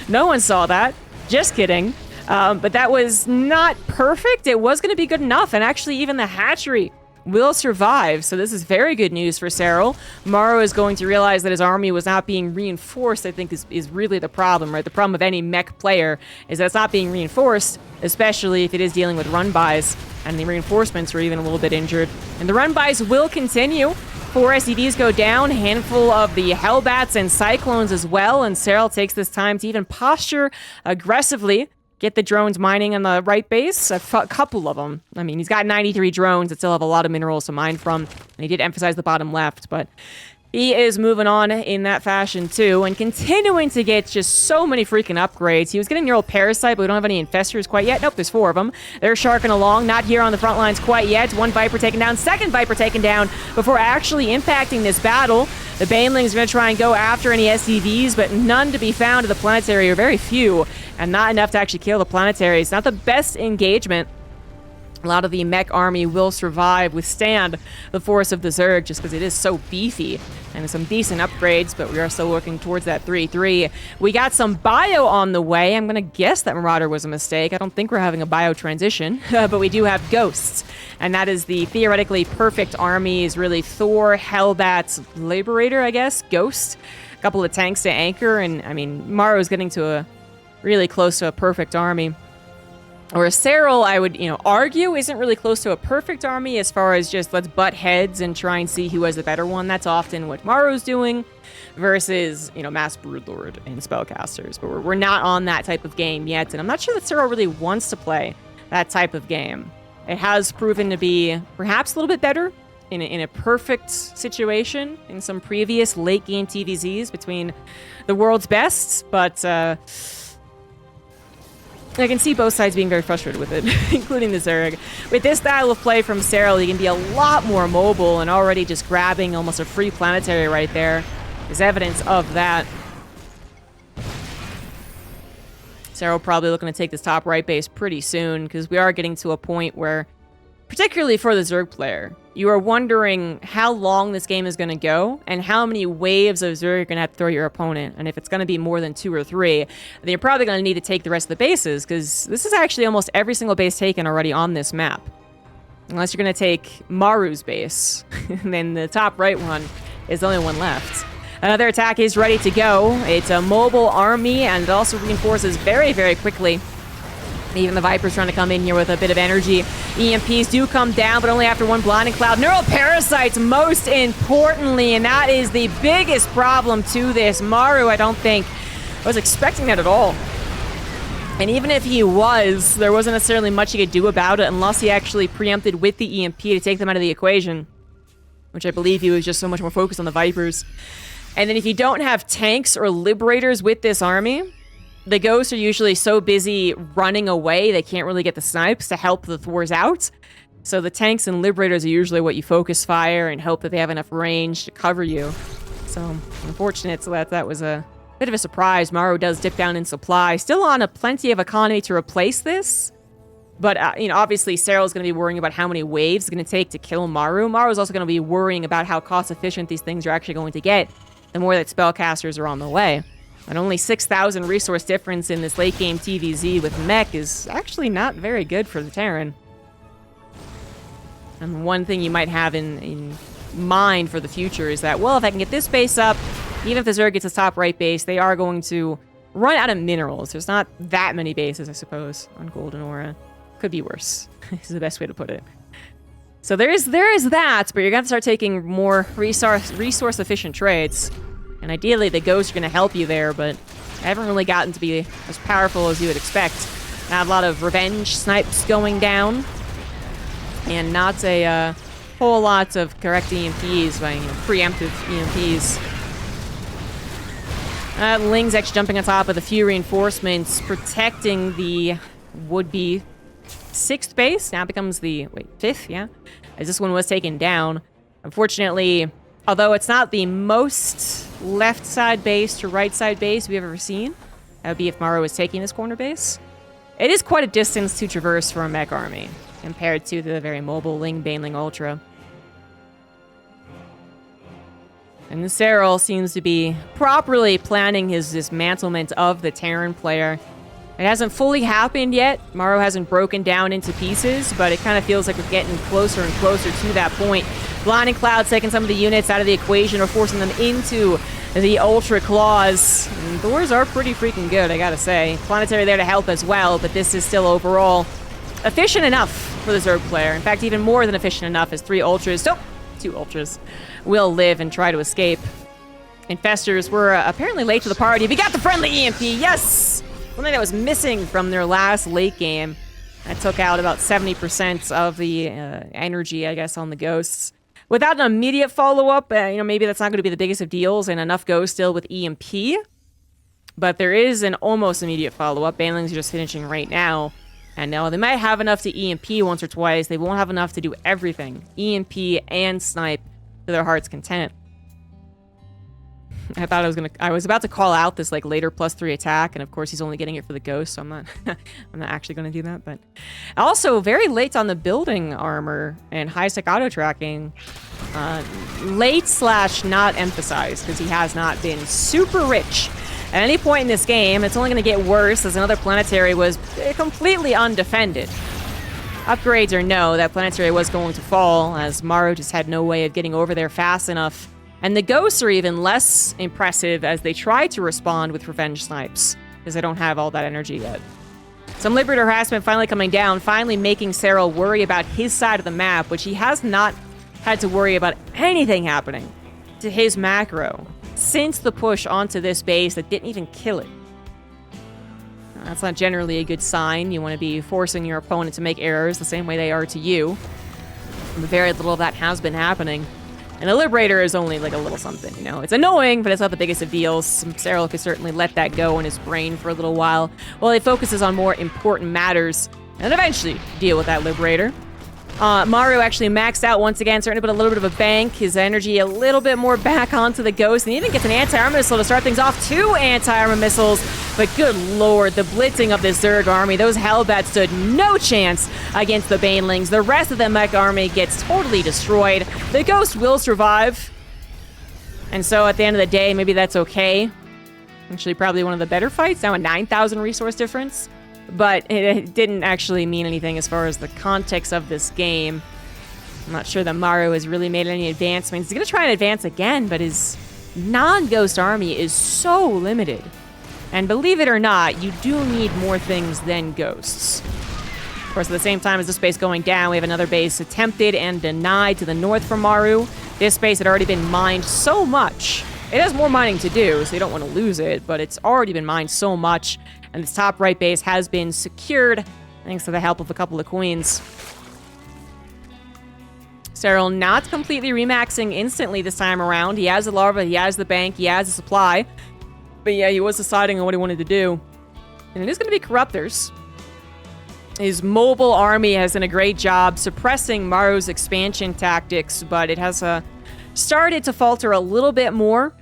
No one saw that. Just kidding. But that was not perfect. It was going to be good enough. And actually, even the hatchery will survive, so this is very good news for Serral. Maru is going to realize that his army was not being reinforced, I think is really the problem, right? The problem of any mech player is that it's not being reinforced, especially if it is dealing with run-bys, and the reinforcements are even a little bit injured. And the run-bys will continue. 4 SCVs go down, handful of the Hellbats and Cyclones as well, and Serral takes this time to even posture aggressively. Get the drones mining on the right base. A couple of them. I mean, he's got 93 drones that still have a lot of minerals to mine from. And he did emphasize the bottom left, but he is moving on in that fashion too, and continuing to get just so many freaking upgrades. He was getting Neural Parasite, but we don't have any Infestors quite yet. Nope, there's 4 of them. They're sharking along, not here on the front lines quite yet. 1 Viper taken down, 2nd Viper taken down before actually impacting this battle. The Banelings are going to try and go after any SCVs, but none to be found at the Planetary, or very few, and not enough to actually kill the Planetaries. Not the best engagement. A lot of the mech army will survive, withstand the force of the Zerg, just because it is so beefy. And some decent upgrades, but we are still working towards that 3-3. We got some bio on the way. I'm going to guess that Marauder was a mistake. I don't think we're having a bio transition, but we do have Ghosts. And that is the theoretically perfect army, is really Thor, Hellbats, Liberator, I guess, Ghost. A couple of tanks to anchor, and I mean, Maru is getting to a really close to a perfect army. Or Serral, I would, argue isn't really close to a perfect army as far as just let's butt heads and try and see who has the better one. That's often what Maru's doing versus, Mass Broodlord and Spellcasters. But we're not on that type of game yet, and I'm not sure that Serral really wants to play that type of game. It has proven to be perhaps a little bit better in a perfect situation in some previous late game TvZs between the world's best, but I can see both sides being very frustrated with it, including the Zerg. With this style of play from Serral, he can be a lot more mobile, and already just grabbing almost a free planetary right there is evidence of that. Serral probably looking to take this top right base pretty soon, because we are getting to a point where, particularly for the Zerg player, you are wondering how long this game is going to go and how many waves of Zerg you're going to have to throw your opponent. And if it's going to be more than 2 or 3, then you're probably going to need to take the rest of the bases, because this is actually almost every single base taken already on this map. Unless you're going to take Maru's base, and then the top right one is the only one left. Another attack is ready to go. It's a mobile army, and it also reinforces very, very quickly. Even the Viper's trying to come in here with a bit of energy. EMPs do come down, but only after one blinding cloud. Neural Parasites, most importantly, and that is the biggest problem to this. Maru, I don't think, was expecting that at all. And even if he was, there wasn't necessarily much he could do about it unless he actually preempted with the EMP to take them out of the equation, which I believe he was just so much more focused on the Vipers. And then if you don't have tanks or liberators with this army, the ghosts are usually so busy running away, they can't really get the snipes to help the Thors out. So the tanks and liberators are usually what you focus fire and hope that they have enough range to cover you. So unfortunate, so that was a bit of a surprise. Maru does dip down in supply, still on plenty of economy to replace this. But, you know, obviously Serral's going to be worrying about how many waves it's going to take to kill Maru. Maru's also going to be worrying about how cost-efficient these things are actually going to get the more that spellcasters are on the way. And only 6,000 resource difference in this late game TvZ with mech is actually not very good for the Terran. And one thing you might have in mind for the future is that, well, if I can get this base up, even if the Zerg gets his top right base, they are going to run out of minerals. There's not that many bases, I suppose, on Golden Aura. Could be worse, is the best way to put it. So there is that, but you're going to start taking more resource efficient trades. And ideally, the ghosts are going to help you there, but I haven't really gotten to be as powerful as you would expect. I have a lot of revenge snipes going down, and not a whole lot of correct EMPs, by, preemptive EMPs. Ling's actually jumping on top with a few reinforcements, protecting the would-be 6th base. Now it becomes the, 5th, yeah? As this one was taken down. Unfortunately, although it's not the most left side base to right side base we've ever seen, that would be if Maru was taking this corner base, it is quite a distance to traverse for a mech army, compared to the very mobile Ling Baneling Ultra. And the Serral seems to be properly planning his dismantlement of the Terran player. It hasn't fully happened yet. Maru hasn't broken down into pieces, but it kind of feels like we're getting closer and closer to that point. Blinding Cloud's taking some of the units out of the equation or forcing them into the Ultra Claws. And Thors are pretty freaking good, I gotta say. Planetary there to help as well, but this is still overall efficient enough for the Zerg player. In fact, even more than efficient enough as 3 Ultras, 2 Ultras, will live and try to escape. Infestors were apparently late to the party. We got the friendly EMP, yes! One thing that was missing from their last late game. That took out about 70% of the energy, I guess, on the ghosts. Without an immediate follow-up, maybe that's not going to be the biggest of deals, and enough ghosts still with EMP. But there is an almost immediate follow-up. Banelings are just finishing right now. And now they might have enough to EMP once or twice. They won't have enough to do everything. EMP and snipe to their heart's content. I thought I was about to call out this later +3 attack, and of course he's only getting it for the ghost, so I'm not actually going to do that. But also very late on the building armor and high-tech auto tracking. Late / not emphasized, because he has not been super rich at any point in this game. It's only going to get worse as another planetary was completely undefended. Upgrades or no, that planetary was going to fall as Maru just had no way of getting over there fast enough. And the ghosts are even less impressive as they try to respond with revenge snipes, because they don't have all that energy yet. Some Liberator harassment finally coming down, finally making Serral worry about his side of the map, which he has not had to worry about anything happening to his macro since the push onto this base that didn't even kill it. That's not generally a good sign. You want to be forcing your opponent to make errors the same way they are to you. Very little of that has been happening. And the Liberator is only like a little something, you know? It's annoying, but it's not the biggest of deals. Serral could certainly let that go in his brain for a little while he focuses on more important matters and eventually deal with that Liberator. Maru actually maxed out once again, starting to put a little bit of a bank, his energy a little bit more back onto the Ghost, and he even gets an anti-armor missile to start things off. 2 anti-armor missiles, but good lord, the blitzing of this Zerg army, those Hellbats stood no chance against the Banelings. The rest of the mech army gets totally destroyed. The Ghost will survive, and so at the end of the day, maybe that's okay. Actually, probably one of the better fights, now a 9,000 resource difference. But it didn't actually mean anything as far as the context of this game. I'm not sure that Maru has really made any advancements. He's going to try and advance again, but his non-Ghost army is so limited. And believe it or not, you do need more things than Ghosts. Of course, at the same time as this base going down, we have another base attempted and denied to the north from Maru. This base had already been mined so much. It has more mining to do, so you don't want to lose it, but it's already been mined so much. And this top right base has been secured thanks to the help of a couple of queens. Serral not completely remaxing instantly this time around. He has the larva, he has the bank, he has the supply. But yeah, he was deciding on what he wanted to do. And it is going to be Corruptors. His mobile army has done a great job suppressing Maru's expansion tactics, but it has started to falter a little bit more.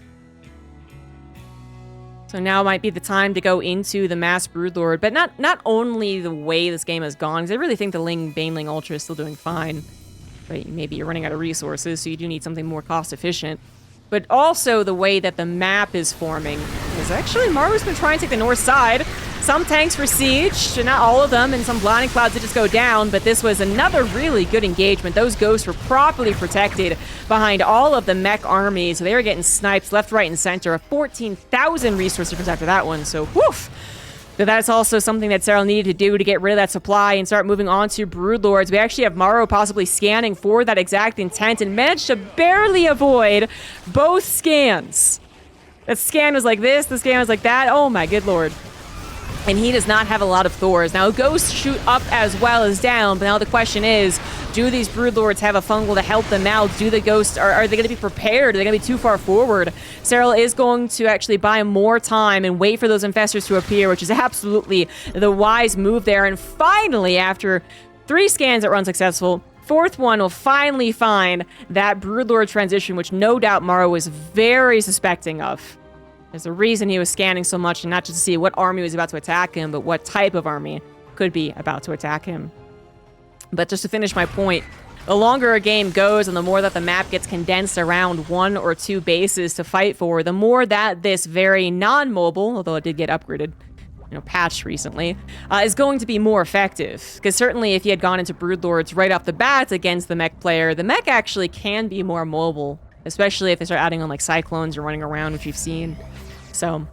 So now might be the time to go into the Mass Broodlord, but not only the way this game has gone, because I really think the Baneling Ultra is still doing fine, but maybe you're running out of resources, so you do need something more cost-efficient. But also the way that the map is forming, because actually Maru's been trying to take the north side. Some tanks for siege, not all of them, and some blinding clouds that just go down, but this was another really good engagement. Those ghosts were properly protected behind all of the mech armies, so they were getting sniped left, right, and center. 14,000 resource difference after that one, so woof! But that's also something that Serral needed to do to get rid of that supply and start moving on to Broodlords. We actually have Maru possibly scanning for that exact intent and managed to barely avoid both scans. That scan was like this, the scan was like that. Oh my good lord. And he does not have a lot of Thors. Now, ghosts shoot up as well as down, but now the question is, do these Broodlords have a fungal to help them out? Do the ghosts, are they going to be prepared? Are they going to be too far forward? Serral is going to actually buy more time and wait for those infestors to appear, which is absolutely the wise move there. And finally, after 3 scans that run successful, 4th one will finally find that Broodlord transition, which no doubt Maru was very suspecting of. There's a reason he was scanning so much, and not just to see what army was about to attack him, but what type of army could be about to attack him. But just to finish my point, the longer a game goes and the more that the map gets condensed around 1 or 2 bases to fight for, the more that this very non-mobile, although it did get upgraded, patched recently, is going to be more effective. Because certainly if you had gone into Broodlords right off the bat against the mech player, the mech actually can be more mobile, especially if they start adding on like cyclones or running around, which you've seen. So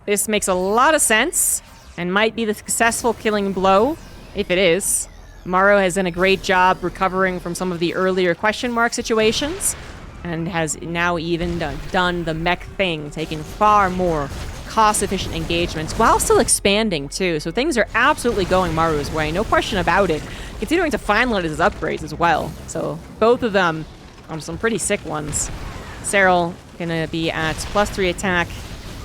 this makes a lot of sense and might be the successful killing blow, if it is. Maru has done a great job recovering from some of the earlier question mark situations and has now even done the mech thing, taking far more cost-efficient engagements while still expanding too. So things are absolutely going Maru's way, no question about it. Continuing to finalize his upgrades as well. So both of them some pretty sick ones. Serral gonna be at +3 attack,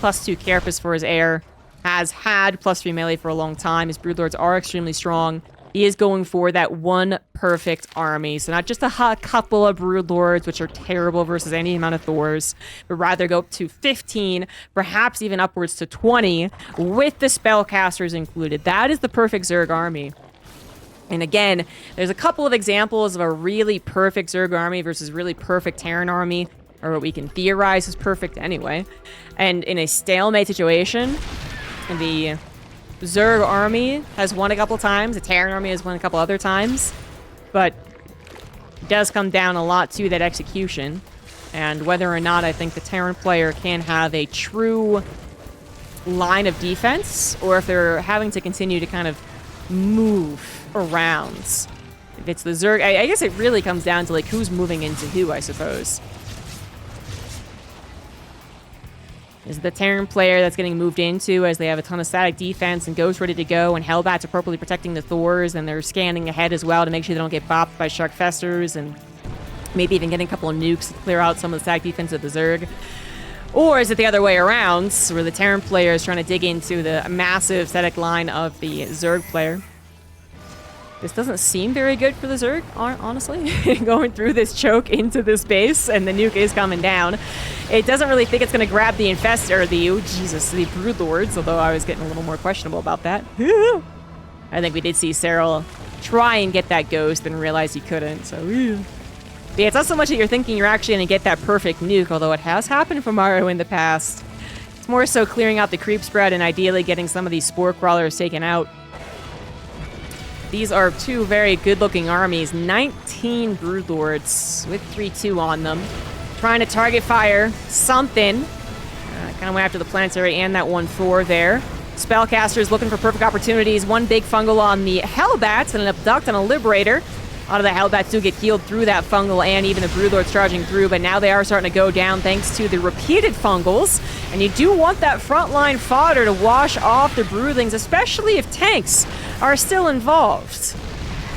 +2 carapace for his air. Has had +3 melee for a long time. His Broodlords are extremely strong. He is going for that one perfect army. So not just a couple of Broodlords, which are terrible versus any amount of Thors, but rather go up to 15, perhaps even upwards to 20, with the spellcasters included. That is the perfect Zerg army. And again, there's a couple of examples of a really perfect Zerg army versus really perfect Terran army, or what we can theorize is perfect anyway. And in a stalemate situation, the Zerg army has won a couple times, the Terran army has won a couple other times, but it does come down a lot to that execution, and whether or not I think the Terran player can have a true line of defense, or if they're having to continue to kind of move around. If it's the Zerg, I guess it really comes down to like who's moving into who, I suppose. Is it the Terran player that's getting moved into as they have a ton of static defense and ghosts ready to go, and Hellbats are properly protecting the Thors, and they're scanning ahead as well to make sure they don't get bopped by Shark Festers, and Maybe even getting a couple of nukes to clear out some of the stack defense of the Zerg. Or is it the other way around, where the Terran player is trying to dig into the massive static line of the Zerg player? This doesn't seem very good for the Zerg, honestly. Going through this choke into this base, and the nuke is coming down. It doesn't really think it's going to grab the Infestor, the Broodlords, although I was getting a little more questionable about that. I think we did see Serral try and get that ghost and realize he couldn't, so... Yeah, it's not so much that you're thinking you're actually going to get that perfect nuke, although it has happened for Maru in the past. It's more so clearing out the creep spread and ideally getting some of these spore crawlers taken out. These are two very good-looking armies. 19 Broodlords with 3-2 on them. Trying to target fire something. Kind of went after the planetary and that 1-4 there. Spellcasters looking for perfect opportunities. One big fungal on the Hellbats and an abduct on a Liberator. A lot of the Hellbats do get healed through that fungal and even the Broodlords charging through, but now they are starting to go down thanks to the repeated fungals. And you do want that frontline fodder to wash off the Broodlings, especially if tanks are still involved.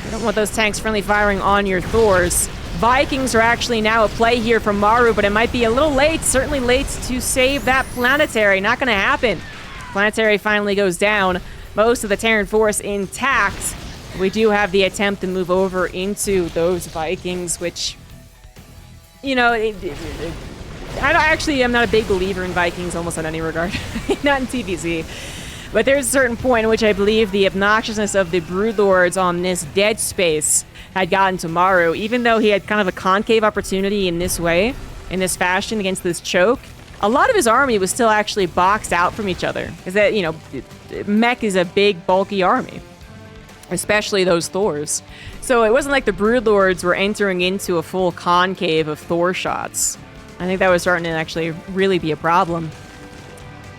You don't want those tanks friendly firing on your Thors. Vikings are actually now a play here from Maru, but it might be a little late, certainly late to save that planetary. Not going to happen. Planetary finally goes down. Most of the Terran force intact. We do have the attempt to move over into those Vikings, which, you know, I'm not a big believer in Vikings almost in any regard. Not in TvZ. But there's a certain point in which I believe the obnoxiousness of the Broodlords on this dead space had gotten to Maru. Even though he had kind of a concave opportunity in this way, in this fashion against this choke, a lot of his army was still actually boxed out from each other. Because that, you know, mech is a big, bulky army. Especially those Thors. So it wasn't like the Broodlords were entering into a full concave of Thor shots. I think that was starting to actually really be a problem.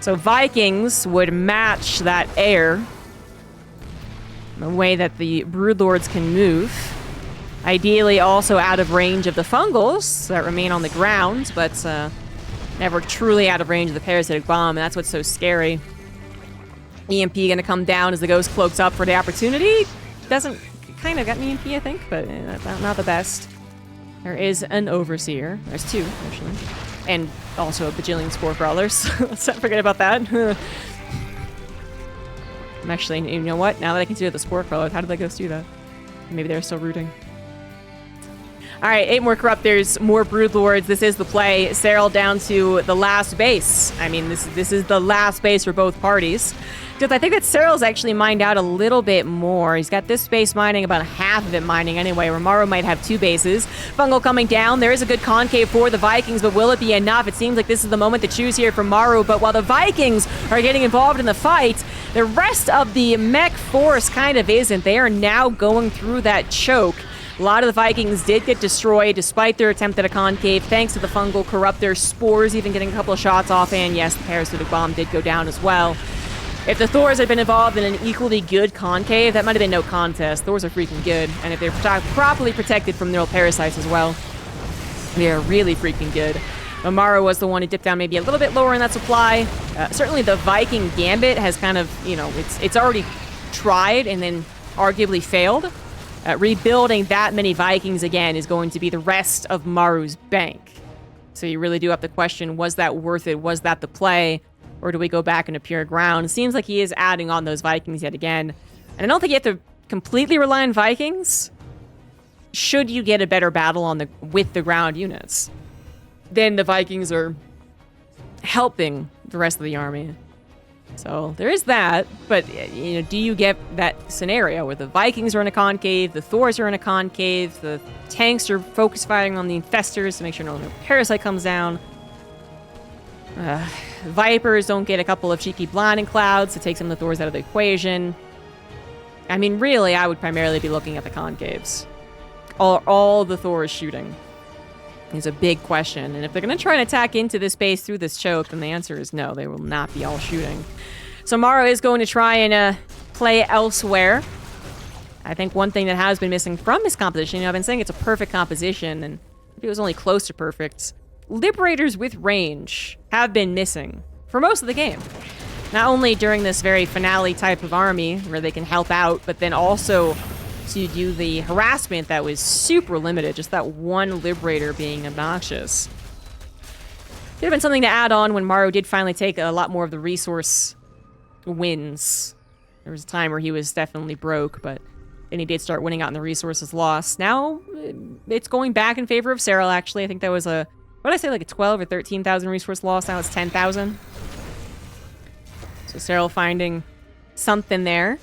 So Vikings would match that air. The way that the Broodlords can move. Ideally also out of range of the fungals that remain on the ground, but never truly out of range of the parasitic bomb, and that's what's so scary. EMP gonna come down as the ghost cloaks up for the opportunity. Doesn't kind of get an EMP, I think, but not the best. There is an Overseer. There's two, actually. And also a bajillion Spore Crawlers. Let's not forget about that. I'm actually, you know what? Now that I consider the Spore Crawlers, how did the ghost do that? Maybe they're still rooting. Alright, 8 more Corruptors, more Broodlords. This is the play. Serral down to the last base. I mean, this is the last base for both parties. Because I think that Serral's actually mined out a little bit more. He's got this space mining, about half of it mining anyway. Maru might have 2 bases. Fungal coming down. There is a good concave for the Vikings, but will it be enough? It seems like this is the moment to choose here for Maru. But while the Vikings are getting involved in the fight, the rest of the mech force kind of isn't. They are now going through that choke. A lot of the Vikings did get destroyed despite their attempt at a concave, thanks to the fungal Corruptor. Spores even getting a couple of shots off, and yes, the parasitic bomb did go down as well. If the Thors had been involved in an equally good concave, that might have been no contest. Thors are freaking good, and if they're properly protected from neural parasites as well, they are really freaking good. Maru was the one who dipped down maybe a little bit lower in that supply. Certainly the Viking Gambit has kind of, you know, it's already tried and then arguably failed. Rebuilding that many Vikings again is going to be the rest of Maru's bank. So you really do have to question, was that worth it? Was that the play? Or do we go back into pure ground? It seems like he is adding on those Vikings yet again. And I don't think you have to completely rely on Vikings. Should you get a better battle with the ground units, then the Vikings are helping the rest of the army. So there is that, but you know, do you get that scenario where the Vikings are in a concave, the Thors are in a concave, the tanks are focus firing on the infestors to make sure no parasite comes down. Vipers don't get a couple of cheeky blinding clouds to take some of the Thors out of the equation. I mean, really, I would primarily be looking at the concaves. All the Thors shooting is a big question. And if they're going to try and attack into this base through this choke, then the answer is no, they will not be all shooting. So Maru is going to try and play elsewhere. I think one thing that has been missing from his composition, you know, I've been saying it's a perfect composition, and it was only close to perfect. Liberators with range have been missing for most of the game. Not only during this very finale type of army where they can help out, but then also to do the harassment that was super limited, just that one Liberator being obnoxious. Could have been something to add on when Maru did finally take a lot more of the resource wins. There was a time where he was definitely broke, but then he did start winning out in the resources lost. Now, it's going back in favor of Serral, actually. I think that was a, what did I say, like a 12 or 13,000 resource loss. Now it's 10,000. So Serral finding something there.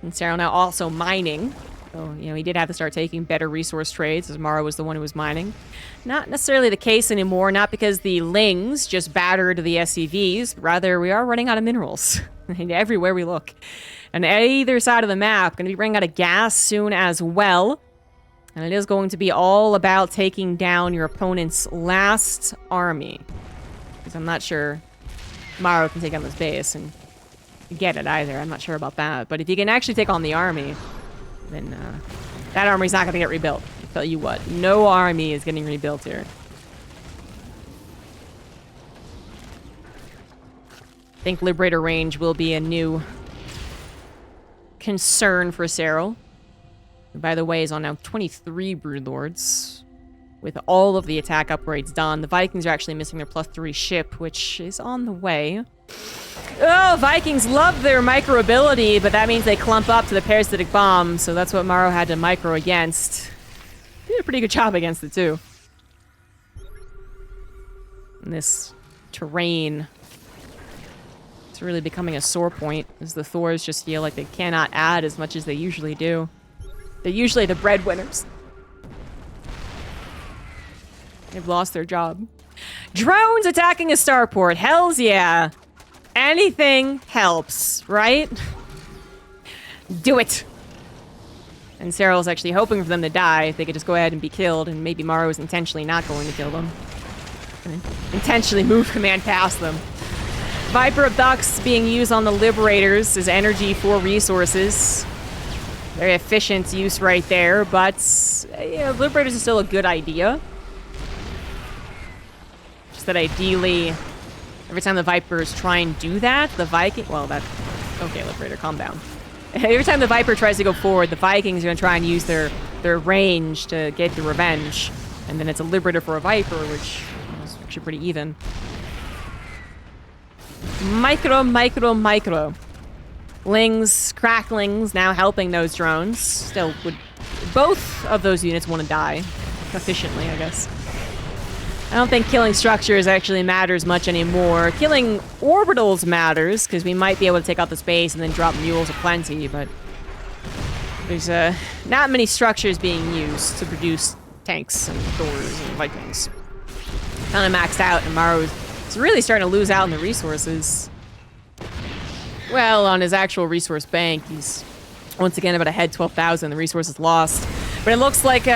And Serral now also mining. So, you know, he did have to start taking better resource trades, as Maru was the one who was mining. Not necessarily the case anymore, not because the Lings just battered the SCVs, but rather we are running out of minerals everywhere we look. And either side of the map, going to be running out of gas soon as well. And it is going to be all about taking down your opponent's last army. Because I'm not sure Maru can take on this base and get it either. I'm not sure about that. But if you can actually take on the army, then that army's not going to get rebuilt. I'll tell you what, no army is getting rebuilt here. I think Liberator range will be a new concern for Serral. By the way, is on now 23 Broodlords. With all of the attack upgrades done, the Vikings are actually missing their +3 ship, which is on the way. Oh, Vikings love their micro ability, but that means they clump up to the parasitic bomb, so that's what Maru had to micro against. Did a pretty good job against it, too. And this terrain, it's really becoming a sore point, as the Thors just feel like they cannot add as much as they usually do. They're usually the breadwinners. They've lost their job. Drones attacking a starport. Hells yeah. Anything helps, right? Do it. And Serral's actually hoping for them to die. If they could just go ahead and be killed, and maybe Maru is intentionally not going to kill them. And intentionally move command past them. Viper Abducts being used on the Liberators as energy for resources. Very efficient use right there, but yeah, Liberators is still a good idea. Just that ideally, every time the Vipers try and do that, the Viking... Well, that... Okay, Liberator, calm down. Every time the Viper tries to go forward, the Vikings are going to try and use their range to get the revenge. And then it's a Liberator for a Viper, which is actually pretty even. Micro. Lings, cracklings, now helping those drones. Still would... Both of those units want to die. Efficiently, I guess. I don't think killing structures actually matters much anymore. Killing orbitals matters, because we might be able to take out the space and then drop mules aplenty, but... There's not many structures being used to produce tanks and Thors and Vikings. Kind of maxed out, and Maru is really starting to lose out on the resources. Well, on his actual resource bank, he's once again about ahead 12,000. The resources lost. But it looks like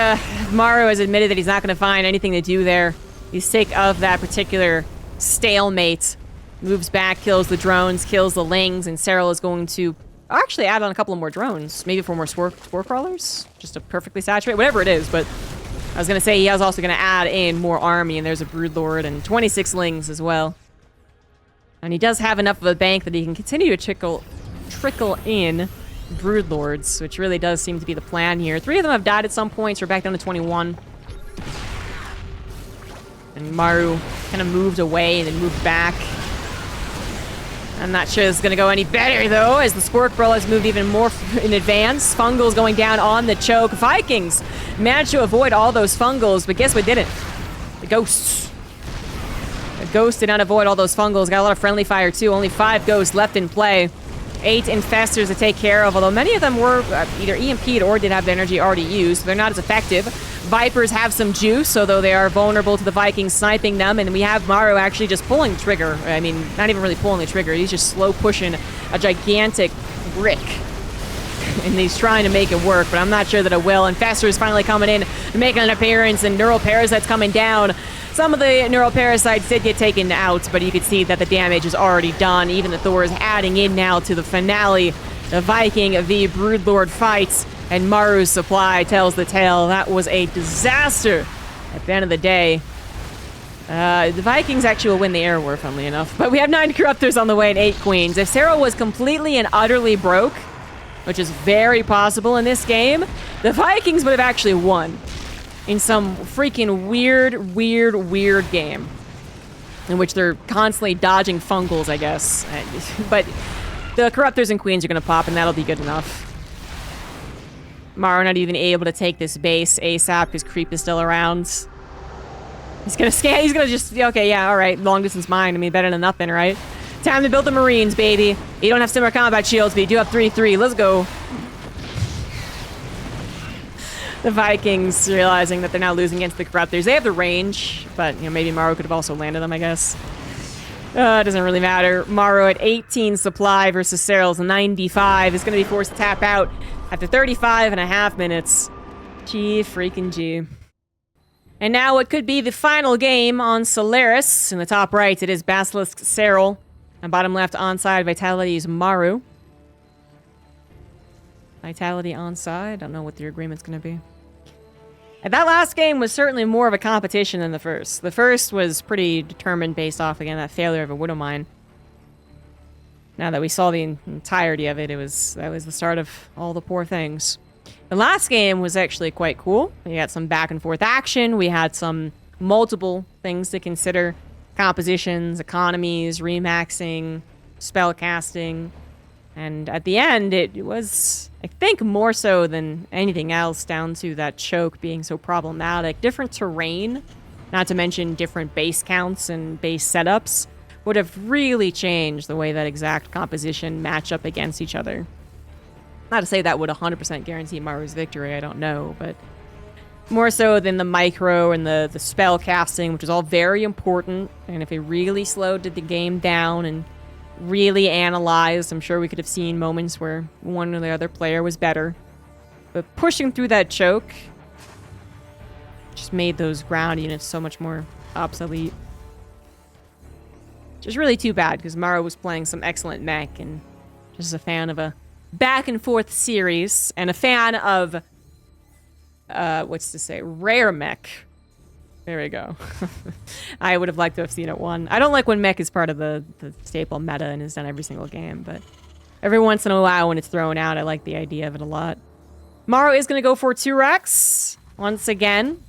Maru has admitted that he's not going to find anything to do there. He's sick of that particular stalemate. Moves back, kills the drones, kills the Lings, and Serral is going to actually add on a couple of more drones. Maybe 4 more spore crawlers? Just to perfectly saturate, whatever it is. But I was going to say he is also going to add in more army, and there's a Broodlord and 26 Lings as well. And he does have enough of a bank that he can continue to trickle in Broodlords, which really does seem to be the plan here. 3 of them have died at some point, so we're back down to 21. And Maru kind of moved away and then moved back. I'm not sure this is going to go any better, though, as the Spork Brawl has moved even more in advance. Fungals going down on the choke. Vikings managed to avoid all those Fungals, but guess what didn't? The Ghosts. The Ghost did not avoid all those Fungals. Got a lot of friendly fire, too. Only 5 Ghosts left in play. 8 Infestors to take care of, although many of them were either EMP'd or did have the energy already used, so they're not as effective. Vipers have some juice, although they are vulnerable to the Vikings sniping them, and we have Maru actually just pulling the trigger. I mean, not even really pulling the trigger. He's just slow pushing a gigantic brick. And he's trying to make it work, but I'm not sure that it will. Infestor is finally coming in, making an appearance, and Neural Parasite's coming down. Some of the Neural Parasites did get taken out, but you can see that the damage is already done. Even the Thor is adding in now to the finale. The Viking v Broodlord fights, and Maru's supply tells the tale. That was a disaster at the end of the day. The Vikings actually will win the air war, funnily enough. But we have 9 Corruptors on the way and 8 Queens. If Serral was completely and utterly broke, which is very possible in this game, the Vikings would have actually won in some freaking weird game in which they're constantly dodging fungals, I guess. But the Corruptors and Queens are going to pop, and that'll be good enough. Maru not even able to take this base ASAP because Creep is still around. He's going to scan. He's going to just... Okay, yeah, all right. Long distance mine. I mean, better than nothing, right? Time to build the Marines, baby. You don't have similar combat shields, but you do have 3-3. Let's go. The Vikings realizing that they're now losing against the Corruptors. They have the range, but you know, maybe Maru could have also landed them, I guess. It doesn't really matter. Maru at 18 supply versus Serral's 95 is going to be forced to tap out after 35.5 minutes. Gee freaking G. And now it could be the final game on Solaris. In the top right, it is Basilisk Serral. And bottom left, onside, Vitality is Maru. Vitality onside. Don't know what the agreement's going to be. And that last game was certainly more of a competition than the first. The first was pretty determined based off, again, that failure of a Widow Mine. Now that we saw the entirety of it, that was the start of all the poor things. The last game was actually quite cool. We had some back and forth action. We had some multiple things to consider. Compositions, economies, remaxing, spell casting. And at the end, it was, I think, more so than anything else, down to that choke being so problematic. Different terrain, not to mention different base counts and base setups, would have really changed the way that exact composition match up against each other. Not to say that would 100% guarantee Maru's victory, I don't know, but more so than the micro and the spell casting, which is all very important. And if it really slowed the game down and really analyzed, I'm sure we could have seen moments where one or the other player was better. But pushing through that choke just made those ground units so much more obsolete. Which is really too bad, because Maru was playing some excellent mech, and just a fan of a back and forth series, and a fan of, rare mech. There we go. I would have liked to have seen it won. I don't like when mech is part of the staple meta and is done every single game, but every once in a while when it's thrown out, I like the idea of it a lot. Maru is going to go for 2 racks once again.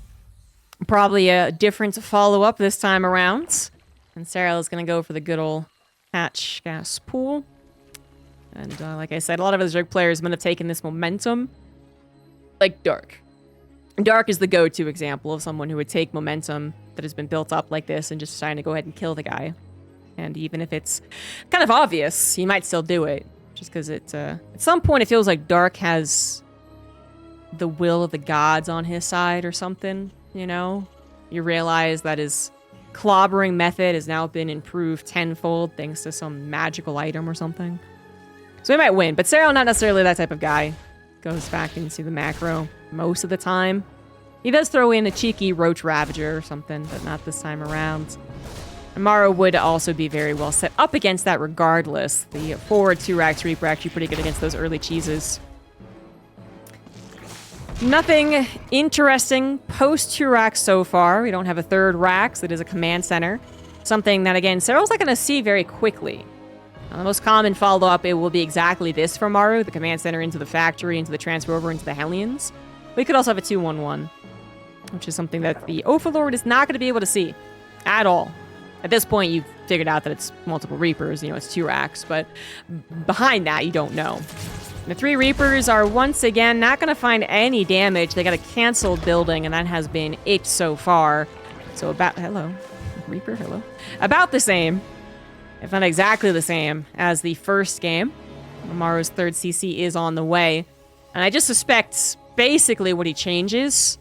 Probably a different follow-up this time around. And Serral is going to go for the good old hatch gas pool. And like I said, a lot of other Zerg players might have taken this momentum. Like Dark. Dark is the go-to example of someone who would take momentum that has been built up like this and just trying to go ahead and kill the guy. And even if it's kind of obvious, he might still do it. Just because it, at some point it feels like Dark has the will of the gods on his side or something, you know? You realize that his clobbering method has now been improved tenfold thanks to some magical item or something. So he might win, but Serral not necessarily that type of guy. Goes back into the macro most of the time. He does throw in a cheeky Roach Ravager or something, but not this time around. And Maru would also be very well set up against that regardless. The forward 2-rack Reaper actually pretty good against those early cheeses. Nothing interesting post 2-rack so far. We don't have a 3rd rack, so it is a command center. Something that, again, Serral's not going to see very quickly. The most common follow-up, it will be exactly this for Maru, the command center into the factory, into the transfer over into the Hellions. We could also have a 2-1-1, which is something that the Overlord is not going to be able to see at all. At this point, you've figured out that it's multiple Reapers, you know, it's 2 racks, but behind that, you don't know. The 3 Reapers are once again not going to find any damage. They got a canceled building, and that has been it so far. So about, hello, Reaper, hello. About the same, if not exactly the same, as the first game. Maru's 3rd CC is on the way. And I just suspect basically what he changes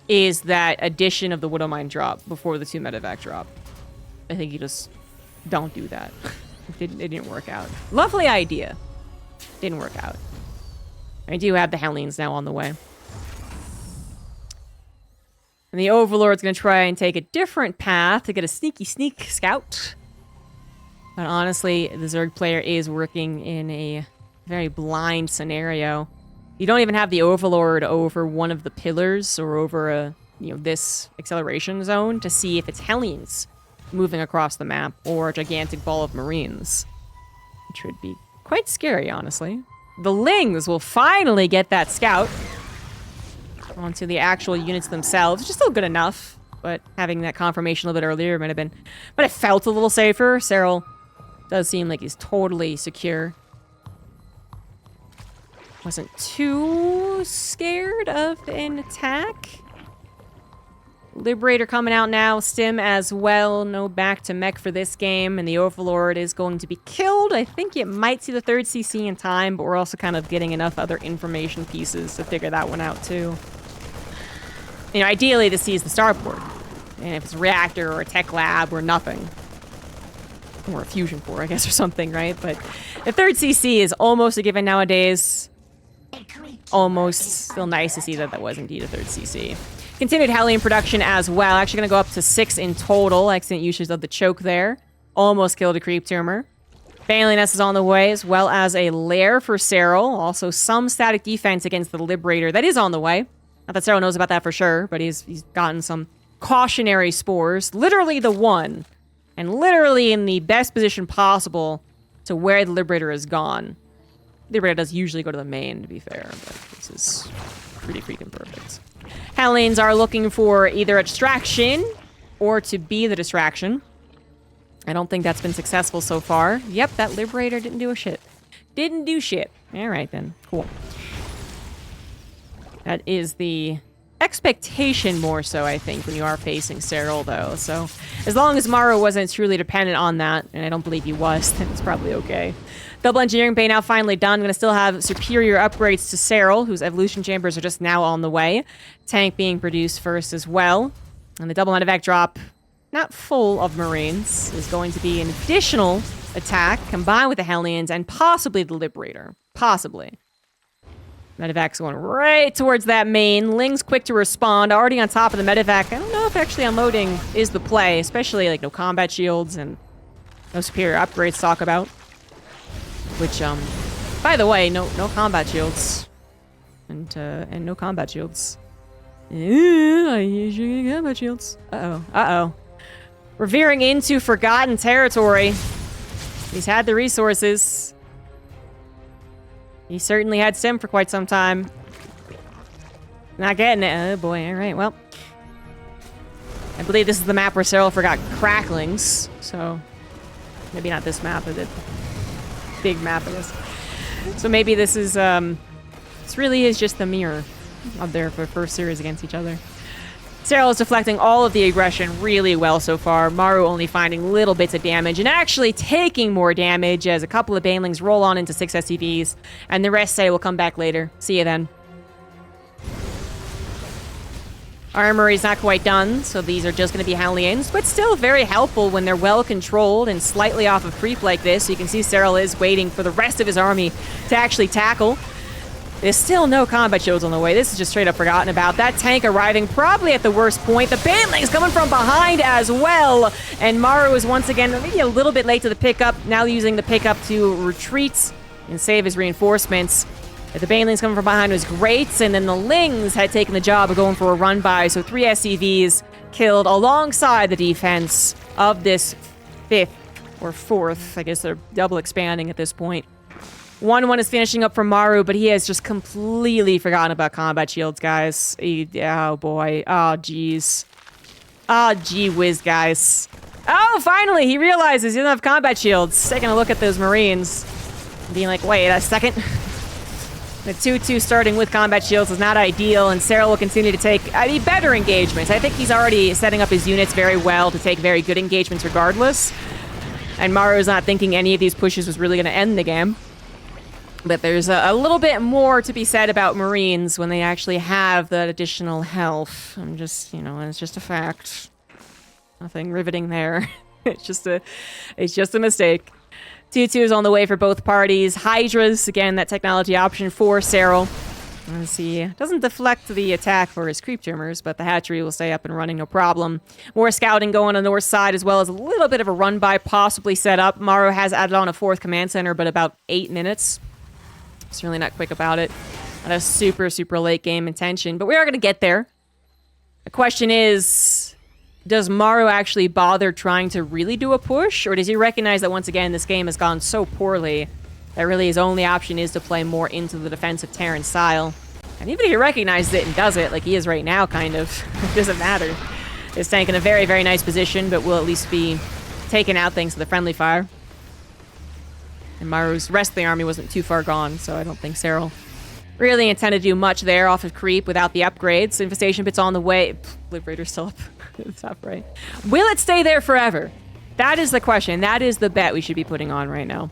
is that addition of the Widowmine drop before the 2 medevac drop. I think you just don't do that. It didn't work out. Lovely idea. Didn't work out. I do have the Hellions now on the way. And the Overlord's going to try and take a different path to get a sneak scout. But honestly, the Zerg player is working in a very blind scenario. You don't even have the Overlord over one of the pillars or over this acceleration zone to see if it's Hellions moving across the map or a gigantic ball of Marines. Which would be quite scary, honestly. the Lings will finally get that scout onto the actual units themselves, which is still good enough. But having that confirmation a little bit earlier might have felt a little safer. Serral does seem like he's totally secure. Wasn't too scared of an attack. Liberator coming out now. Stim as well. No back to mech for this game. And the Overlord is going to be killed. I think it might see the 3rd CC in time, but we're also kind of getting enough other information pieces to figure that one out too. You know, ideally this sees the starport. And if it's a reactor or a tech lab or nothing. Or a fusion core, I guess, or something, right? But the 3rd CC is almost a given nowadays. Almost. Still nice to see that that was indeed a 3rd CC. Continued Hellion production as well. Actually going to go up to 6 in total. Excellent usage of the choke there. Almost killed a creep tumor. Failing Nest is on the way, as well as a lair for Serral. Also some static defense against the Liberator. That is on the way. Not that Serral knows about that for sure, but he's gotten some cautionary spores. Literally the one. And literally in the best position possible to where the Liberator is gone. Liberator does usually go to the main, to be fair, but this is pretty freaking perfect. Hellions are looking for either a distraction or to be the distraction. I don't think that's been successful so far. Yep, that Liberator didn't do a shit. Didn't do shit. All right, then. Cool. That is the expectation more so, I think, when you are facing Serral, though. So as long as Maru wasn't truly dependent on that, and I don't believe he was, then it's probably okay. Double engineering bay now finally done. Gonna still have superior upgrades to Serral, whose evolution chambers are just now on the way. Tank being produced first as well. And the double medevac drop, not full of Marines, is going to be an additional attack combined with the Hellions and possibly the Liberator. Possibly. Medevac's going right towards that main. Ling's quick to respond, already on top of the medevac. I don't know if actually unloading is the play, especially like no combat shields and no superior upgrades to talk about. Which, by the way, no combat shields. And no combat shields. I usually get combat shields. Uh-oh. We're veering into forgotten territory. He's had the resources. He certainly had Sim for quite some time. Not getting it. Oh boy, alright, well. I believe this is the map where Serral forgot cracklings. So, maybe not this map, but the big map of this. So maybe this is, this really is just the mirror of their first series against each other. Serral is deflecting all of the aggression really well so far. Maru only finding little bits of damage and actually taking more damage as a couple of Banelings roll on into 6 SCVs, and the rest say we'll come back later. See you then. Armory's not quite done, so these are just going to be Hellions, but still very helpful when they're well controlled and slightly off of creep like this. So you can see Serral is waiting for the rest of his army to actually tackle. There's still no combat shields on the way. This is just straight up forgotten about. That tank arriving probably at the worst point. The Banelings coming from behind as well. And Maru is once again maybe a little bit late to the pickup. Now using the pickup to retreat and save his reinforcements. The Banelings coming from behind was great. And then the Lings had taken the job of going for a run by. So 3 SCVs killed alongside the defense of this 5th or 4th. I guess they're double expanding at this point. 1-1 is finishing up for Maru, but he has just completely forgotten about combat shields, guys. Oh, boy. Oh, jeez. Oh, gee whiz, guys. Oh, finally, he realizes he doesn't have combat shields. Taking a look at those Marines. Being like, wait a second. The 2-2 starting with combat shields is not ideal, and Serral will continue to take better engagements. I think he's already setting up his units very well to take very good engagements regardless. And Maru's not thinking any of these pushes was really going to end the game. But there's a little bit more to be said about Marines when they actually have that additional health. I'm just, it's just a fact. Nothing riveting there. It's just a mistake. 2-2 is on the way for both parties. Hydras, again, that technology option for Serral. Let's see. Doesn't deflect the attack for his creep tumors, but the hatchery will stay up and running, no problem. More scouting going on the north side, as well as a little bit of a run-by possibly set up. Maru has added on a 4th command center, but about 8 minutes. It's really not quick about it. Not a super, super late game intention, but we are going to get there. The question is, does Maru actually bother trying to really do a push, or does he recognize that once again this game has gone so poorly That really his only option is to play more into the defensive Terran style. And even if he recognizes it and does it, like he is right now, kind of, it doesn't matter. This tank in a very, very nice position, but will at least be taken out thanks to the friendly fire. And Maru's rest of the army wasn't too far gone, so I don't think Serral really intended to do much there off of creep without the upgrades. Infestation bit's on the way. Liberator's still up at the top right. Will it stay there forever? That is the question. That is the bet we should be putting on right now.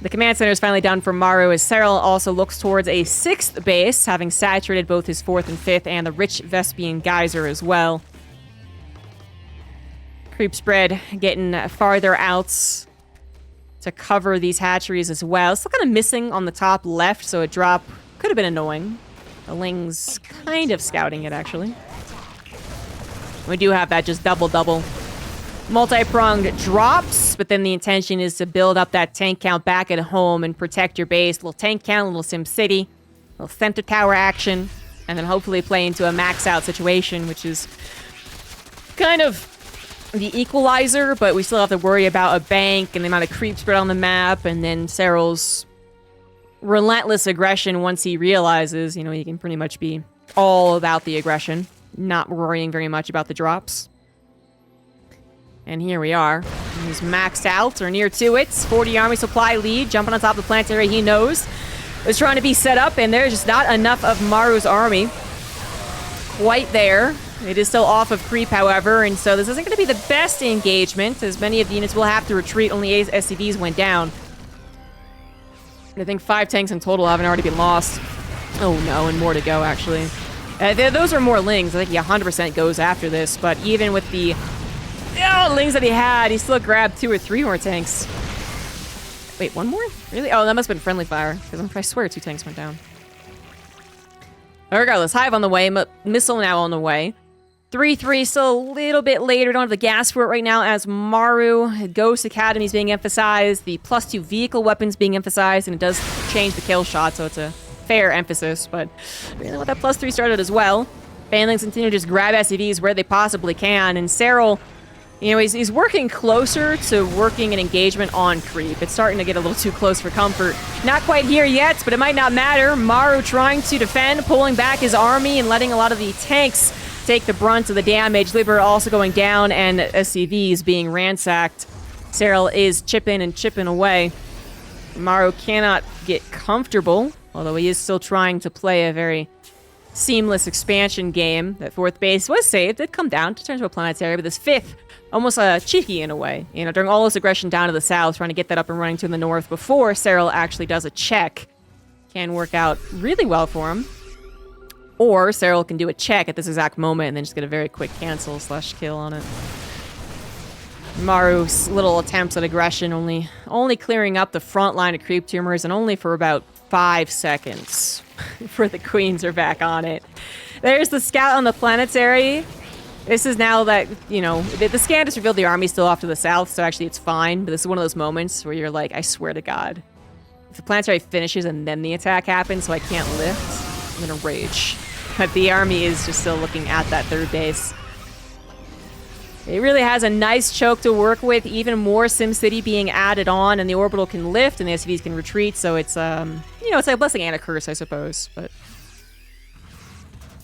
The command center is finally done for Maru as Serral also looks towards a 6th base, having saturated both his 4th and 5th and the rich Vespian geyser as well. Creep spread getting farther out to cover these hatcheries as well. Still kind of missing on the top left, so a drop could have been annoying. The Ling's kind of scouting it, actually. We do have that just double-double. Multi-pronged drops, but then the intention is to build up that tank count back at home and protect your base. A little tank count, a little Sim City, a little center tower action, and then hopefully play into a max-out situation, which is kind of the equalizer, but we still have to worry about a bank and the amount of creep spread on the map, and then Serral's relentless aggression once he realizes, you know, he can pretty much be all about the aggression, not worrying very much about the drops. And here we are. He's maxed out or near to it. 40 army supply lead, jumping on top of the planetary he knows is trying to be set up, and there's just not enough of Maru's army quite there. It is still off of creep, however, and so this isn't going to be the best engagement, as many of the units will have to retreat. Only 8 SCVs went down. I think 5 tanks in total haven't already been lost. Oh no, and more to go, actually. Those are more Lings. I think he 100% goes after this, but even with the Lings that he had, he still grabbed 2 or 3 more tanks. Wait, 1 more? Really? Oh, that must have been friendly fire, because I swear 2 tanks went down. Regardless, Hive on the way, Missile now on the way. 3-3 still a little bit later. Don't have the gas for it right now as Maru. Ghost Academy is being emphasized. The +2 vehicle weapons being emphasized. And it does change the kill shot, so it's a fair emphasis. But really want that +3 started as well. Banlings continue to just grab SCVs where they possibly can. And Serral, you know, he's working closer to working an engagement on creep. It's starting to get a little too close for comfort. Not quite here yet, but it might not matter. Maru trying to defend, pulling back his army and letting a lot of the tanks take the brunt of the damage. Liberator also going down, and SCVs being ransacked. Serral is chipping away. Maru cannot get comfortable, although he is still trying to play a very seamless expansion game. That 4th base was saved. Did come down to turn to a planetary, but this 5th, almost cheeky in a way. You know, during all this aggression down to the south, trying to get that up and running to the north before Serral actually does a check. Can work out really well for him. Or Serral can do a check at this exact moment and then just get a very quick cancel/kill on it. Maru's little attempts at aggression only clearing up the front line of creep tumors, and only for about 5 seconds before the queens are back on it. There's the scout on the planetary. This is now that, you know, the scan just revealed the army's still off to the south, so actually it's fine, but this is one of those moments where you're like, I swear to God, if the planetary finishes and then the attack happens so I can't lift, I'm gonna rage. But the army is just still looking at that 3rd base. It really has a nice choke to work with, even more SimCity being added on, and the orbital can lift and the SCVs can retreat, so it's, you know, it's like a blessing and a curse, I suppose, but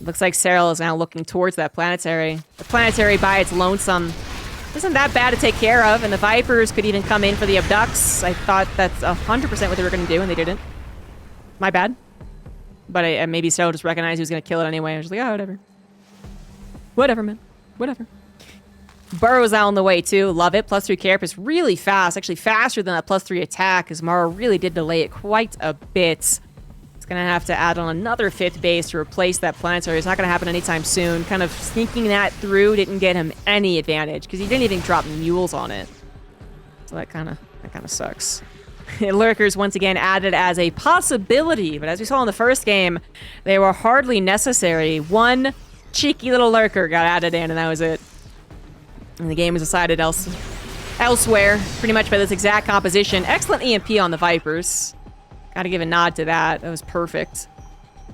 looks like Serral is now looking towards that planetary. The planetary by its lonesome isn't that bad to take care of, and the Vipers could even come in for the abducts. I thought that's 100% what they were going to do, and they didn't. My bad. But maybe Serral just recognized he was going to kill it anyway. I was just like, oh, whatever. Whatever, man. Whatever. Burrow's out on the way, too. Love it. +3 carapace really fast. Actually, faster than that +3 attack, as Maru really did delay it quite a bit. It's going to have to add on another 5th base to replace that planetary. It's not going to happen anytime soon. Kind of sneaking that through didn't get him any advantage, because he didn't even drop mules on it. So that kind of sucks. Lurkers once again added as a possibility, but as we saw in the first game, they were hardly necessary. 1 cheeky little lurker got added in, and that was it. And the game was decided elsewhere, pretty much by this exact composition. Excellent EMP on the Vipers. Gotta give a nod to that. That was perfect.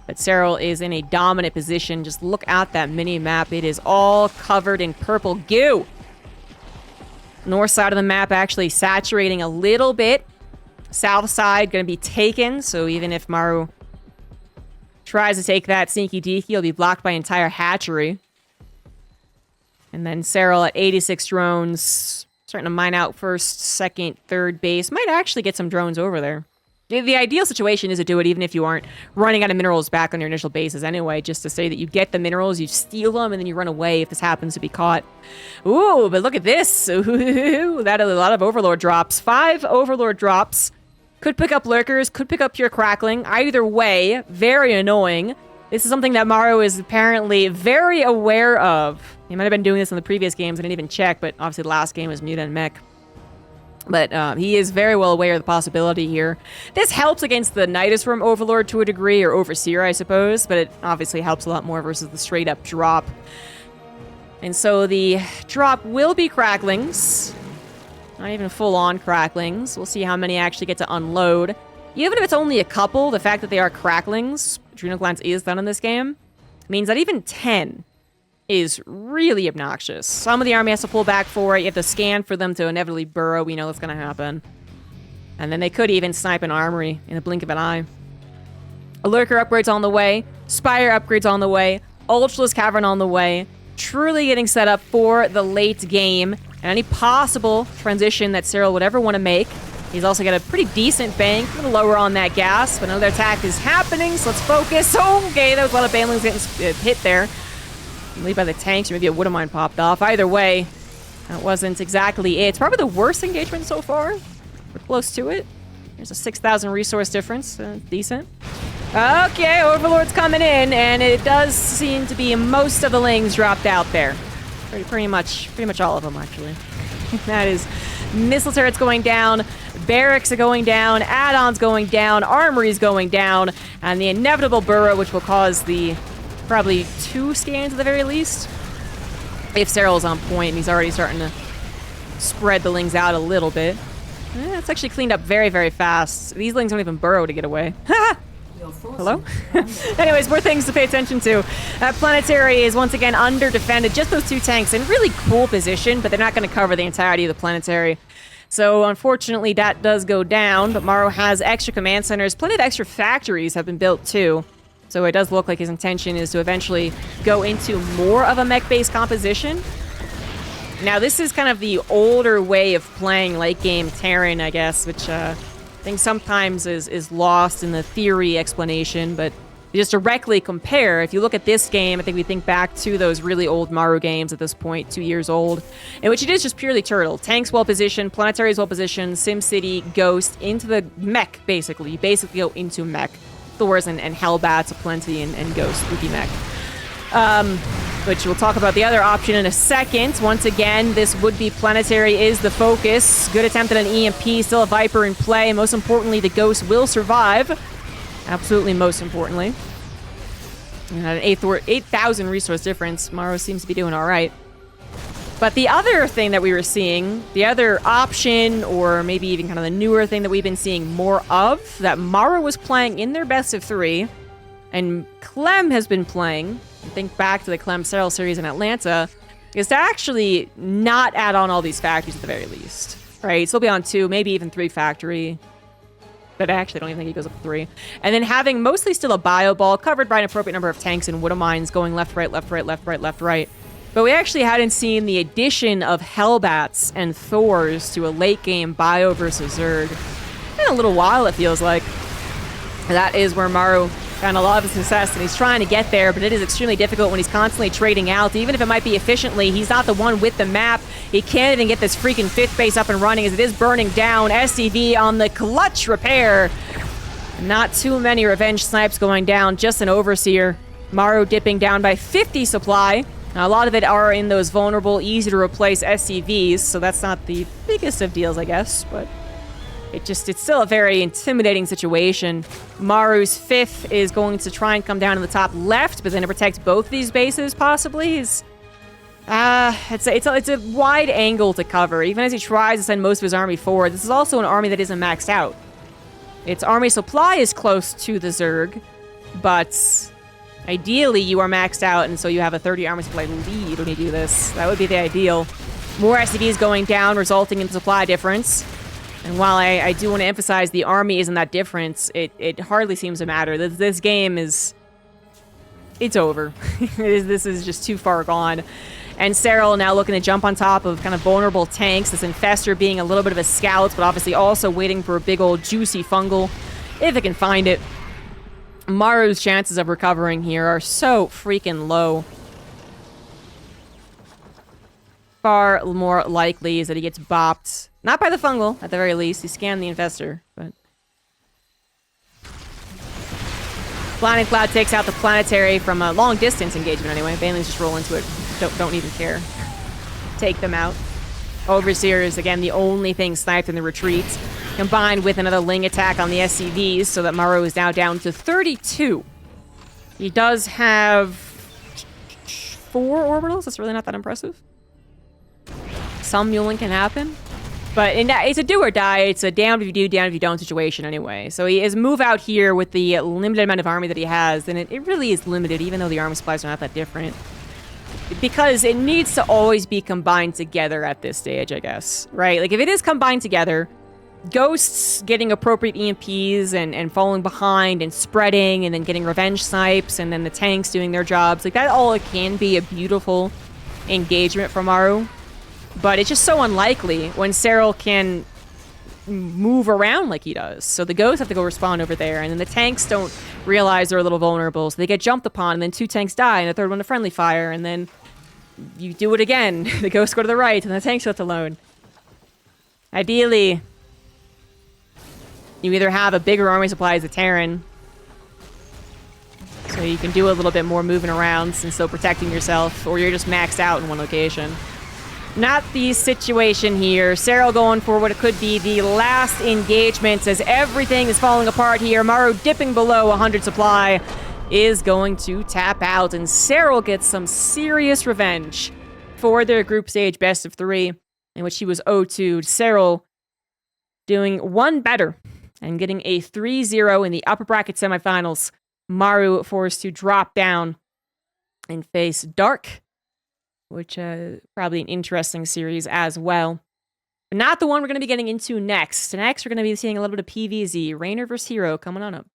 But Serral is in a dominant position. Just look at that mini-map. It is all covered in purple goo. North side of the map actually saturating a little bit. South side going to be taken, so even if Maru tries to take that sneaky deaky, he'll be blocked by entire hatchery. And then Serral at 86 drones, starting to mine out first, second, third base. Might actually get some drones over there. The ideal situation is to do it even if you aren't running out of minerals back on your initial bases anyway, just to say that you get the minerals, you steal them, and then you run away if this happens to be caught. Ooh, but look at this. Ooh, that is a lot of Overlord drops. 5 Overlord drops. Could pick up Lurkers, could pick up Pure Crackling. Either way, very annoying. This is something that Maru is apparently very aware of. He might have been doing this in the previous games. I didn't even check, but obviously the last game was Muta and Mech. But he is very well aware of the possibility here. This helps against the Nidus Worm Overlord to a degree, or Overseer, I suppose, but it obviously helps a lot more versus the straight-up drop. And so the drop will be Cracklings. Not even full-on Cracklings. We'll see how many actually get to unload. Even if it's only a couple, the fact that they are Cracklings, Adrenal Glands is done in this game, means that even 10 is really obnoxious. Some of the army has to pull back for it. You have to scan for them to inevitably burrow. We know that's going to happen. And then they could even snipe an armory in the blink of an eye. A Lurker upgrade's on the way. Spire upgrade's on the way. Ultralisk Cavern on the way. Truly getting set up for the late game. And any possible transition that Serral would ever want to make. He's also got a pretty decent bank. A little lower on that gas, but another attack is happening, so let's focus. Okay, there was a lot of banelings getting hit there. Maybe by the tanks, or maybe a Wood of Mine popped off. Either way, that wasn't exactly it. It's probably the worst engagement so far. We're close to it. There's a 6,000 resource difference. Decent. Okay, Overlord's coming in, and it does seem to be most of the lings dropped out there. Pretty much all of them, actually. That is missile turrets going down, barracks are going down, add-ons going down, armories going down, and the inevitable burrow, which will cause the probably 2 scans at the very least. If Serral's on point, and he's already starting to spread the lings out a little bit. It's actually cleaned up very, very fast. These lings don't even burrow to get away. Hello? Anyways, more things to pay attention to. Planetary is once again under defended. Just those 2 tanks in really cool position, but they're not going to cover the entirety of the Planetary. So unfortunately, that does go down, but Maru has extra command centers. Plenty of extra factories have been built too. So it does look like his intention is to eventually go into more of a mech-based composition. Now, this is kind of the older way of playing late-game Terran, I guess, which I think sometimes is lost in the theory explanation, but just directly compare, if you look at this game, I think we think back to those really old Maru games at this point, 2 years old, in which it is just purely turtle. Tanks well-positioned, Planetary is well-positioned, SimCity, Ghost, into the mech, basically. You basically go into mech. Thors and Hellbats aplenty, and Ghost, spooky mech. Which we'll talk about the other option in a second. Once again, this would-be Planetary is the focus. Good attempt at an EMP, still a Viper in play. Most importantly, the Ghost will survive. Absolutely most importantly. And at an 8,000 resource difference, Maru seems to be doing all right. But the other thing that we were seeing, the other option, or maybe even kind of the newer thing that we've been seeing more of, that Maru was playing in their best of 3, and Clem has been playing, think back to the Clem Serral series in Atlanta, is to actually not add on all these factories at the very least. Right? Still be on 2, maybe even 3 factory. But I actually don't even think he goes up to 3. And then having mostly still a bio ball covered by an appropriate number of tanks and Wood of Mines going left, right, left, right, left, right, left, right. But we actually hadn't seen the addition of Hellbats and Thors to a late-game bio versus Zerg in a little while, it feels like. That is where Maru found a lot of his success, and he's trying to get there, but it is extremely difficult when he's constantly trading out. Even if it might be efficiently, he's not the one with the map. He can't even get this freaking 5th base up and running as it is burning down. SCV on the clutch repair. Not too many revenge snipes going down, just an Overseer. Maru dipping down by 50 supply. Now, a lot of it are in those vulnerable, easy to replace SCVs, so that's not the biggest of deals, I guess, but it's still a very intimidating situation. Maru's 5th is going to try and come down in the top left, but then to protect both these bases, possibly, it's a wide angle to cover. Even as he tries to send most of his army forward, this is also an army that isn't maxed out. Its army supply is close to the Zerg, but ideally, you are maxed out, and so you have a 30 army supply lead when you do this. That would be the ideal. More SCVs going down, resulting in supply difference. And while I do want to emphasize the army isn't that different, it hardly seems to matter. This game is... It's over. This is just too far gone. And Serral now looking to jump on top of kind of vulnerable tanks. This Infestor being a little bit of a scout, but obviously also waiting for a big old juicy fungal, if it can find it. Maru's chances of recovering here are so freaking low. Far more likely is that he gets bopped. Not by the fungal, at the very least. He scanned the Infestor, but... Blinding Cloud takes out the Planetary from a long distance engagement anyway. Banelings just roll into it. Don't even care. Take them out. Overseer is, again, the only thing sniped in the retreat. Combined with another Ling attack on the SCVs, so that Maru is now down to 32. He does have 4 orbitals. That's really not that impressive. Some muling can happen. But it's a do or die. It's a damned if you do, damned if you don't situation anyway. So his move out here with the limited amount of army that he has, and it really is limited, even though the army supplies are not that different. Because it needs to always be combined together at this stage, I guess. Right? Like, if it is combined together, Ghosts getting appropriate EMPs and falling behind and spreading and then getting revenge snipes and then the tanks doing their jobs, like, that all it can be a beautiful engagement from Maru. But it's just so unlikely when Serral can move around like he does. So the ghosts have to go respond over there, and then the tanks don't realize they're a little vulnerable, so they get jumped upon, and then 2 tanks die, and the 3rd one to friendly fire, and then you do it again. The ghosts go to the right, and the tanks left alone. Ideally, you either have a bigger army supply as a Terran, so you can do a little bit more moving around and still protecting yourself, or you're just maxed out in one location. Not the situation here. Serral going for what it could be the last engagement as everything is falling apart here. Maru dipping below 100 supply is going to tap out, and Serral gets some serious revenge for their group stage best of 3, in which he was 0-2. Serral doing one better and getting a 3-0 in the upper bracket semifinals. Maru forced to drop down and face Dark, which probably an interesting series as well. But not the one we're going to be getting into next. Next, we're going to be seeing a little bit of PvZ, Rainer vs. Hero, coming on up.